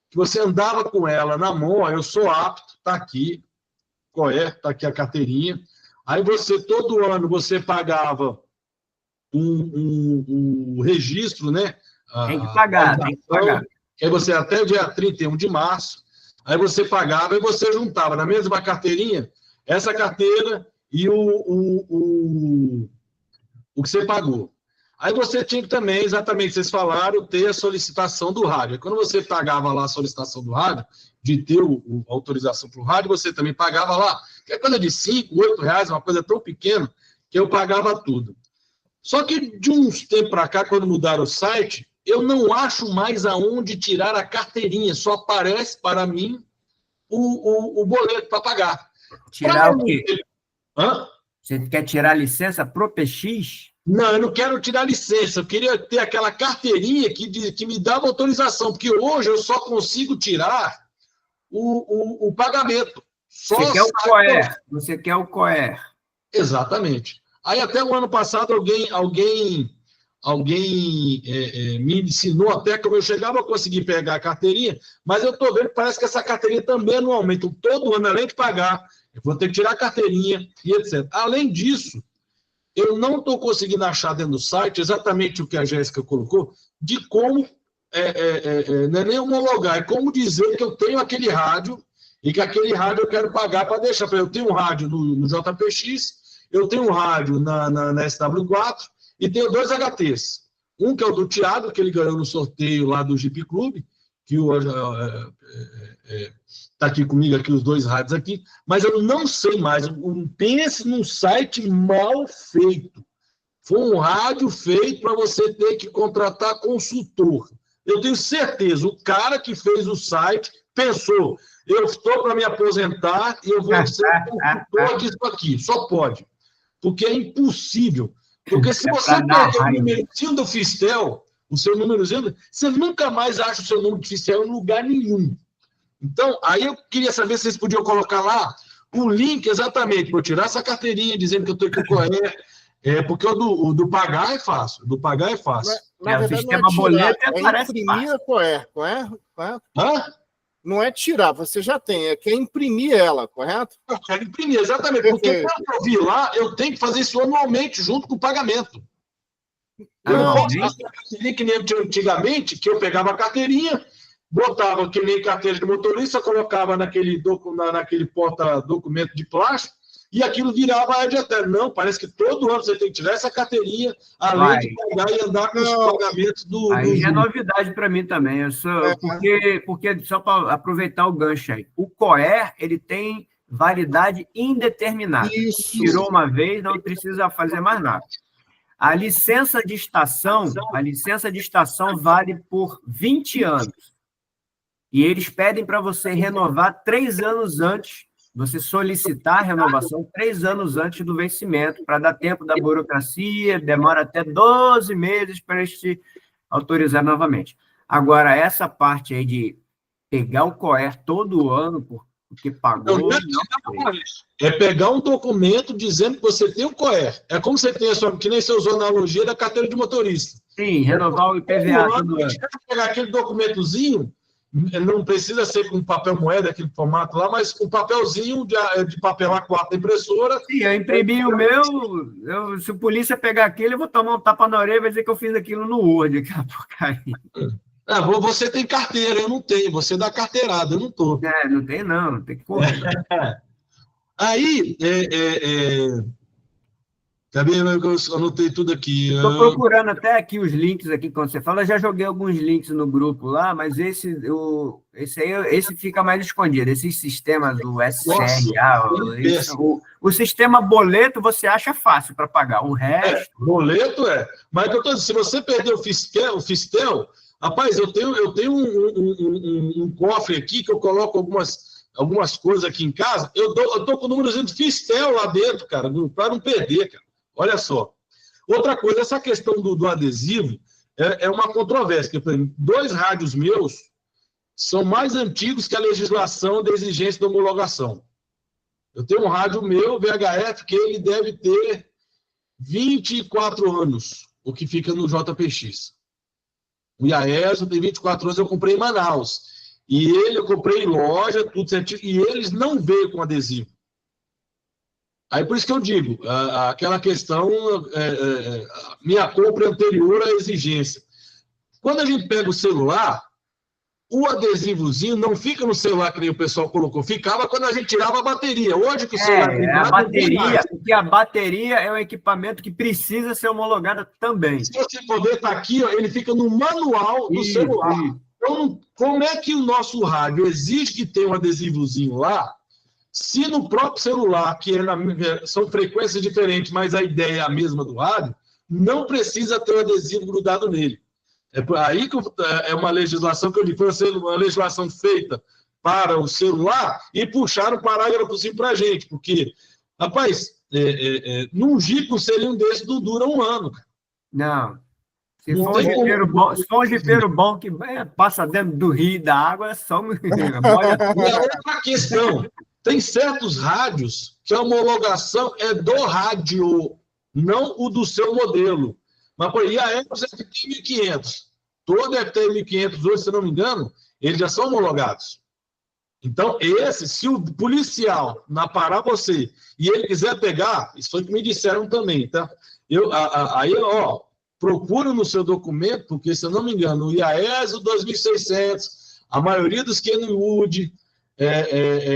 que você andava com ela na mão, eu sou apto, está aqui, está aqui a carteirinha. Aí todo ano, você pagava um registro, né? Tem que pagar. Aí você, até o dia 31 de março, aí você pagava e você juntava na mesma carteirinha, essa carteira e o que você pagou. Aí você tinha que também, exatamente, vocês falaram, ter a solicitação do rádio. Quando você pagava lá a solicitação do rádio, de ter a autorização para o rádio, você também pagava lá que é coisa de 5, 8 reais, uma coisa tão pequena, que eu pagava tudo. Só que de uns tempos para cá, quando mudaram o site, eu não acho mais aonde tirar a carteirinha, só aparece para mim o boleto para pagar. Tirar o quê? Hã? Você quer tirar a licença pro PX? Não, eu não quero tirar licença, eu queria ter aquela carteirinha que me dava autorização, porque hoje eu só consigo tirar o pagamento. Só Você quer o COER. Você quer o COER. Exatamente. Aí até o ano passado alguém me ensinou até como eu chegava a conseguir pegar a carteirinha, mas eu estou vendo que parece que essa carteirinha também anualmente, todo ano, além de pagar, eu vou ter que tirar a carteirinha e etc. Além disso, eu não estou conseguindo achar dentro do site exatamente o que a Jéssica colocou, de como, não é nem homologar, é como dizer que eu tenho aquele rádio e que aquele rádio eu quero pagar para deixar. Eu tenho um rádio no JPX, eu tenho um rádio na SW4 e tenho 2 HTs. Um que é o do Thiago, que ele ganhou no sorteio lá do Jeep Clube, que está aqui comigo, aqui os 2 rádios aqui, mas eu não sei mais. Pense num site mal feito. Foi um rádio feito para você ter que contratar consultor. Eu tenho certeza, o cara que fez o site pensou, eu estou para me aposentar e eu vou ser consultor disso aqui. Só pode. Porque é impossível. Porque se você perder o númerozinho do Fistel, o seu númerozinho, você nunca mais acha o seu número de Fistel em lugar nenhum. Então, aí eu queria saber se vocês podiam colocar lá o link exatamente para eu tirar essa carteirinha dizendo que eu estou com o COER, porque o do pagar é fácil. Do pagar é fácil. Na verdade, o sistema boleto parece imprimir a COER. Hã? Não é tirar, você já tem, quer imprimir ela, correto? Eu quero imprimir, exatamente. Porque quando eu vi lá, eu tenho que fazer isso anualmente, junto com o pagamento. Eu não posso fazer que nem antigamente, que eu pegava a carteirinha, botava que nem carteira de motorista, colocava naquele porta-documento de plástico, e aquilo virava de eterno. Não, parece que todo ano você tem que tirar essa carteirinha, além de pagar e andar com os pagamentos do... Aí já é novidade para mim também. Porque só para aproveitar o gancho aí, o COER, ele tem validade indeterminada. Isso. Tirou uma vez, não precisa fazer mais nada. A licença de estação vale por 20 anos. E eles pedem para você renovar 3 anos antes, você solicitar a renovação 3 anos antes do vencimento, para dar tempo da burocracia, demora até 12 meses para eles te autorizar novamente. Agora, essa parte aí de pegar o COER todo ano, porque pagou... É pegar um documento dizendo que você tem o COER. É como você tem que nem você usou a analogia da carteira de motorista. Sim, renovar o IPVA todo ano. Pegar aquele documentozinho, não precisa ser com papel moeda, aquele formato lá, mas com papelzinho de papel A4 da impressora. Sim, eu imprimi o meu, se o polícia pegar aquele, eu vou tomar um tapa na orelha e vai dizer que eu fiz aquilo no Word, aquela porcaria. Você tem carteira, eu não tenho. Você dá carteirada, eu não estou. Não tem não tem que correr. Aí, também eu anotei tudo aqui. Estou procurando até aqui os links aqui quando você fala. Eu já joguei alguns links no grupo lá, mas esse fica mais escondido. Esses sistemas do SCRA, o sistema boleto você acha fácil para pagar. O resto. Boleto Mas eu tô dizendo, se você perder o Fistel, rapaz, eu tenho um cofre aqui que eu coloco algumas coisas aqui em casa. Eu tô com o númerozinho de Fistel lá dentro, cara, para não perder, cara. Olha só. Outra coisa, essa questão do adesivo é uma controvérsia. Por exemplo, 2 rádios meus são mais antigos que a legislação da exigência da homologação. Eu tenho um rádio meu, VHF, que ele deve ter 24 anos, o que fica no JPX. O IAESO tem 24 anos, eu comprei em Manaus. E eu comprei em loja, tudo certinho, e eles não veio com adesivo. Aí por isso que eu digo, aquela questão, minha compra anterior à exigência. Quando a gente pega o celular, o adesivozinho não fica no celular que nem o pessoal colocou, ficava quando a gente tirava a bateria. Hoje que o celular porque a bateria é um equipamento que precisa ser homologado também. Se você puder estar aqui, ele fica no manual do celular. Então, como é que o nosso rádio exige que tenha um adesivozinho lá? Se no próprio celular, que são frequências diferentes, mas a ideia é a mesma do rádio, não precisa ter um adesivo grudado nele. É por aí que é uma legislação que eu digo, foi uma legislação feita para o celular e puxaram o parágrafo para a gente, porque, rapaz, num Jeep, um selinho desse não dura um ano. Não. Se Não for tem se for um jipeiro bom que passa dentro do rio e da água, é só molha tudo. E a outra questão, tem certos rádios que a homologação é do rádio, não o do seu modelo. Mas, por aí, a Ecos FT 1500, todo FT 1500 hoje, se não me engano, eles já são homologados. Então, se o policial parar você e ele quiser pegar, isso foi o que me disseram também, tá? Aí, procura no seu documento, porque, se eu não me engano, o IAES, o 2600, a maioria dos Kenwood,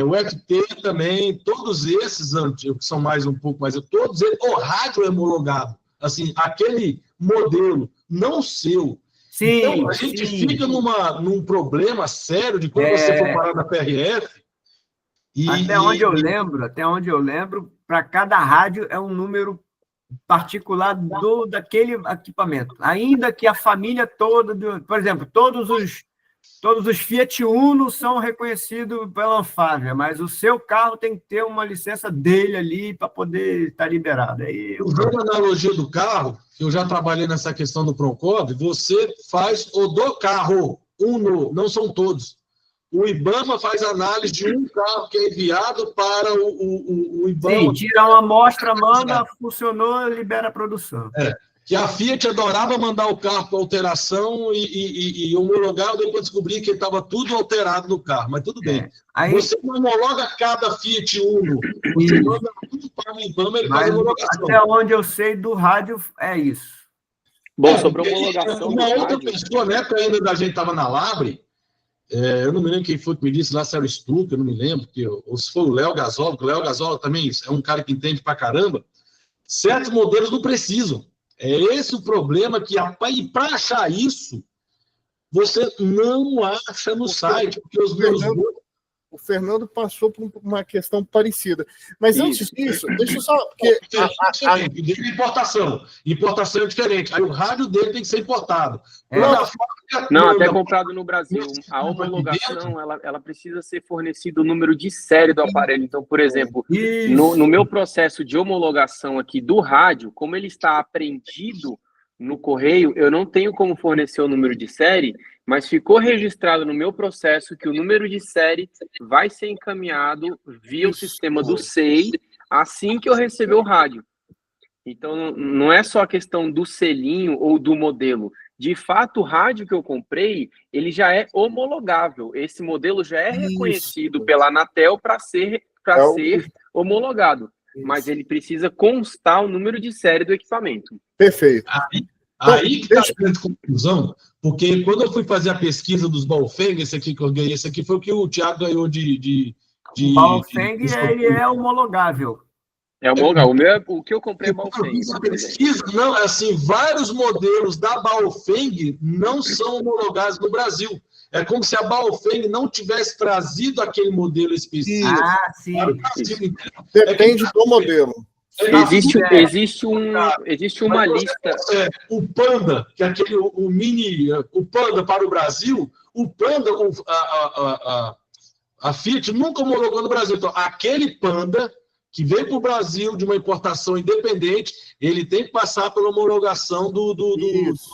o FT também, todos esses, que são mais um pouco mais, todos eles, o rádio é homologado. Assim, aquele modelo, não seu. Sim, então, a gente fica num problema sério de quando você for parar na PRF. Até onde eu lembro, para cada rádio é um número particular daquele equipamento. Ainda que a família toda, por exemplo, todos os Fiat Uno são reconhecidos pela Anfávia, mas o seu carro tem que ter uma licença dele ali para poder estar liberado. Usando a analogia do carro, eu já trabalhei nessa questão do Procov, você faz o do carro, Uno, não são todos. O IBAMA faz análise de um carro que é enviado para o IBAMA. Sim, tira uma amostra, manda, funcionou, libera a produção. Que a Fiat adorava mandar o carro para alteração e homologar, depois descobri que estava tudo alterado no carro, mas tudo bem. Aí, você não homologa cada Fiat Uno, você manda tudo para o IBAMA, ele faz a homologação. Até onde eu sei do rádio é isso. Bom, sobre a homologação uma outra rádio, pessoa, na época ainda da gente estava na Labre, eu não me lembro quem foi que me disse lá, se era o Stuck, eu não me lembro, ou se foi o Léo Gasol, porque o Léo Gasol também é um cara que entende pra caramba, certos modelos não precisam. É esse o problema, que para achar isso, você não acha no site, porque os meus... O Fernando passou por uma questão parecida. Mas antes disso, deixa eu só... Porque Importação é diferente. Aí o rádio dele tem que ser importado. Não, até comprado no Brasil. A homologação, ela precisa ser fornecido o número de série do aparelho. Então, por exemplo, no meu processo de homologação aqui do rádio, como ele está apreendido no correio, eu não tenho como fornecer o número de série, mas ficou registrado no meu processo que o número de série vai ser encaminhado via o sistema do SEI assim que eu receber o rádio. Então, não é só a questão do selinho ou do modelo. De fato, o rádio que eu comprei, ele já é homologável. Esse modelo já é reconhecido pela Anatel para ser homologado. Mas ele precisa constar o número de série do equipamento. Perfeito. Aí que está a grande conclusão, porque quando eu fui fazer a pesquisa dos Baofeng, esse aqui que eu ganhei, esse aqui foi o que o Thiago ganhou o Baofeng, ele é homologável. É homologável. O que eu comprei é Baofeng. A pesquisa, não, assim, vários modelos da Baofeng não são homologados no Brasil. É como se a Baofeng não tivesse trazido aquele modelo específico. Ah, sim. Depende do modelo. Existe uma lista. O Panda, que é o Panda para o Brasil, o Panda, a Fiat nunca homologou no Brasil. Então, aquele Panda que veio para o Brasil de uma importação independente, ele tem que passar pela homologação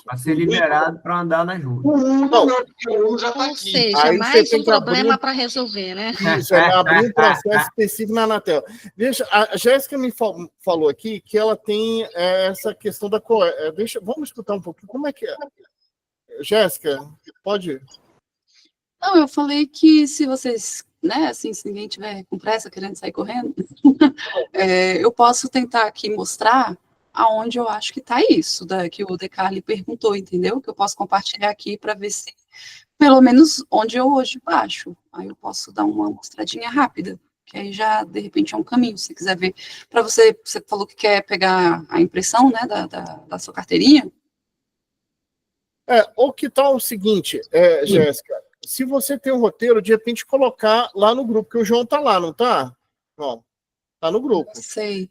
para ser liberado para andar nas ruas. O Uno não, porque o Uno já está aqui. Ou seja, Aí mais você um tem que problema abrir para resolver, né? Isso, abrir um processo específico na Anatel. Veja, a Jéssica me falou aqui que ela tem essa questão da... vamos escutar um pouquinho. Como é que é? Jéssica, pode... Não, eu falei que se vocês, né, assim, se ninguém tiver com pressa, querendo sair correndo, eu posso tentar aqui mostrar aonde eu acho que está isso, que o Decarli perguntou, entendeu? Que eu posso compartilhar aqui para ver se, pelo menos, onde eu hoje baixo. Aí eu posso dar uma mostradinha rápida, que aí já, de repente, é um caminho, se você quiser ver. Para você falou que quer pegar a impressão, né, da sua carteirinha. Ou que tal o seguinte, Jéssica, se você tem um roteiro, de repente colocar lá no grupo, que o João tá lá, não tá? Ó, tá no grupo. Sei.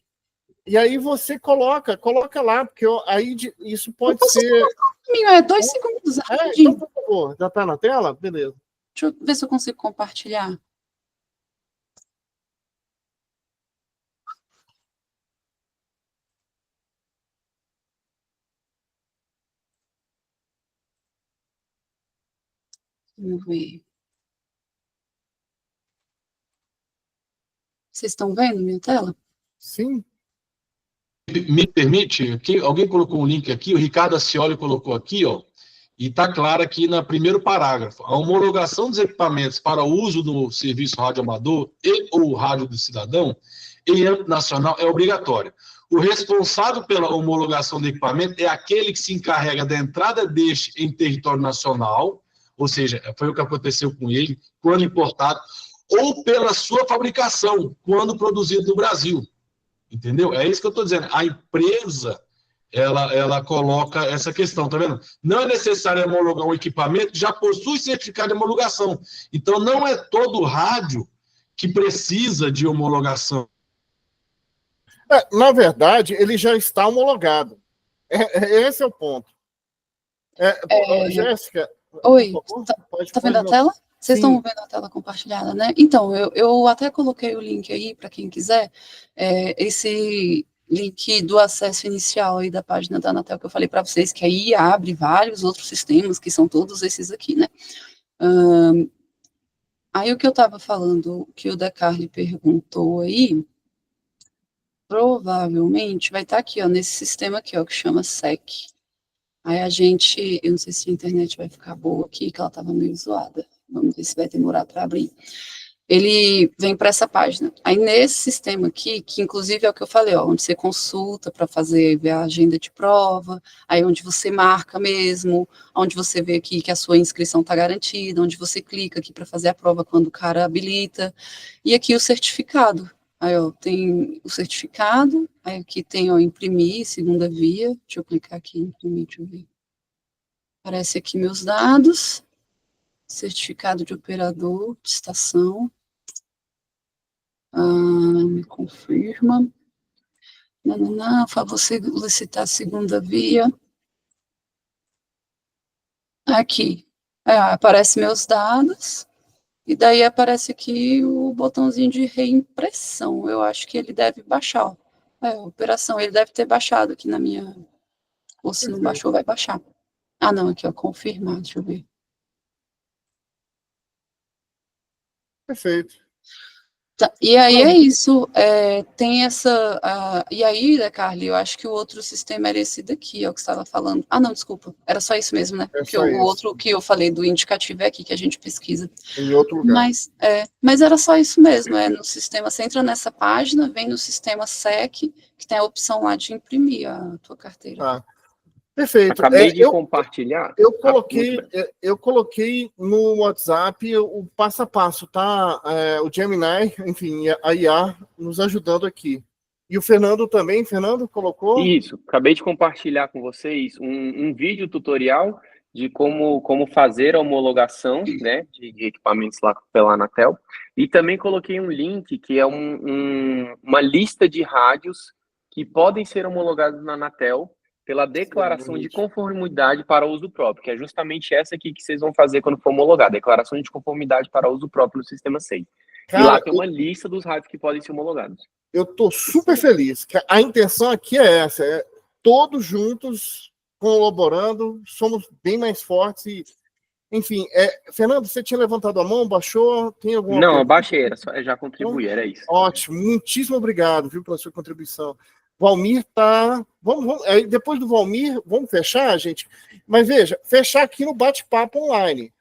E aí você coloca lá, porque isso Eu pode posso ser... É 2 segundos, então, rapidinho. por favor, já tá na tela? Beleza. Deixa eu ver se eu consigo compartilhar. Vamos ver. Vocês estão vendo minha tela? Sim. Me permite, aqui, alguém colocou um link aqui, o Ricardo Ascioli colocou aqui, ó, e está claro aqui no primeiro parágrafo. A homologação dos equipamentos para o uso do serviço rádio amador e ou rádio do cidadão em âmbito nacional é obrigatória. O responsável pela homologação do equipamento é aquele que se encarrega da entrada deste em território nacional, ou seja, foi o que aconteceu com ele, quando importado, ou pela sua fabricação, quando produzido no Brasil. Entendeu? É isso que eu estou dizendo. A empresa, ela coloca essa questão, tá vendo? Não é necessário homologar um equipamento que já possui certificado de homologação. Então, não é todo rádio que precisa de homologação. Na verdade, ele já está homologado. Esse é o ponto. Jéssica, Oi, pode tá vendo a tela? Vocês estão vendo a tela compartilhada, né? Então, eu até coloquei o link aí para quem quiser. Esse link do acesso inicial aí da página da Anatel que eu falei para vocês, que aí abre vários outros sistemas, que são todos esses aqui, né? Aí o que eu estava falando, que o Decarli perguntou aí, provavelmente vai estar aqui, ó, nesse sistema aqui, ó, que chama SEC. Aí eu não sei se a internet vai ficar boa aqui, que ela estava meio zoada. Vamos ver se vai demorar para abrir. Ele vem para essa página. Aí nesse sistema aqui, que inclusive é o que eu falei, ó, onde você consulta para ver a agenda de prova, aí onde você marca mesmo, onde você vê aqui que a sua inscrição está garantida, onde você clica aqui para fazer a prova quando o cara habilita, e aqui o certificado. Aí, ó, tem o certificado, aí aqui tem, ó, imprimir, segunda via, deixa eu clicar aqui, imprimir, deixa eu ver. Aparece aqui meus dados, certificado de operador, de estação, me confirma, favor solicitar a segunda via, aqui, aparece meus dados, e daí aparece aqui o botãozinho de reimpressão, eu acho que ele deve baixar, ó. Operação, ele deve ter baixado aqui na minha, ou se não baixou, vai baixar. Ah, não, aqui, ó, confirmar, deixa eu ver. Perfeito. Tá, e aí é isso, tem essa, e aí, né, Carly, eu acho que o outro sistema era esse daqui, ó, que você estava falando. Ah, não, desculpa, era só isso mesmo, né? Porque o outro que eu falei do indicativo é aqui, que a gente pesquisa. Em outro lugar. Mas era só isso mesmo, no sistema, você entra nessa página, vem no sistema SEC, que tem a opção lá de imprimir a tua carteira. Perfeito. Acabei de compartilhar. Eu coloquei no WhatsApp o passo a passo, tá? O Gemini, enfim, a IA nos ajudando aqui. E o Fernando também, Fernando colocou? Isso, acabei de compartilhar com vocês um vídeo tutorial de como fazer a homologação, né, de equipamentos lá pela Anatel. E também coloquei um link que é uma lista de rádios que podem ser homologados na Anatel pela declaração de conformidade para uso próprio, que é justamente essa aqui que vocês vão fazer quando for homologar, declaração de conformidade para uso próprio no sistema SEI. E lá tem uma lista dos rádios que podem ser homologados. Eu estou super feliz, que a intenção aqui é essa, todos juntos, colaborando, somos bem mais fortes e, enfim, Fernando, você tinha levantado a mão, baixou, tem alguma Não, eu baixei, já contribuí, era isso. Ótimo, muitíssimo obrigado, viu, pela sua contribuição. Valmir tá... depois do Valmir, vamos fechar, gente? Mas veja, fechar aqui no bate-papo online.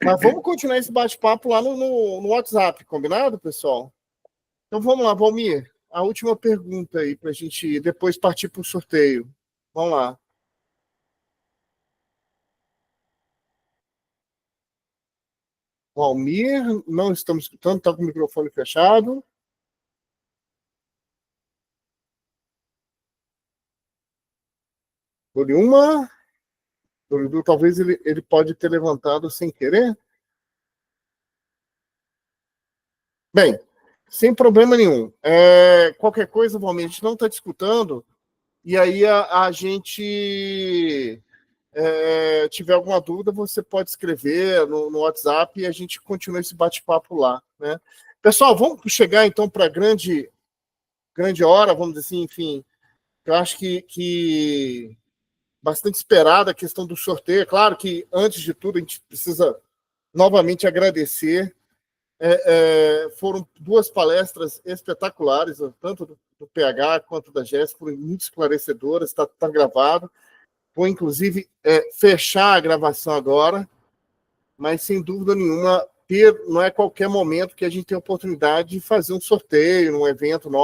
Mas vamos continuar esse bate-papo lá no WhatsApp, combinado, pessoal? Então vamos lá, Valmir. A última pergunta aí, para a gente depois partir para o sorteio. Vamos lá. Valmir, não estamos escutando, está com o microfone fechado. Doriuma, talvez ele pode ter levantado sem querer. Bem, Sem problema nenhum. Qualquer coisa, Valmir, a gente não está discutindo, e aí a gente tiver alguma dúvida, você pode escrever no WhatsApp e a gente continua esse bate-papo lá, né? Pessoal, vamos chegar então para a grande hora, vamos dizer assim, enfim, eu acho que bastante esperada a questão do sorteio. É claro que, antes de tudo, a gente precisa novamente agradecer. Foram 2 palestras espetaculares, tanto do PH quanto da Jéssica, foram muito esclarecedoras, está gravado. Vou, inclusive, fechar a gravação agora, mas, sem dúvida nenhuma, não é qualquer momento que a gente tem a oportunidade de fazer um sorteio num evento nosso.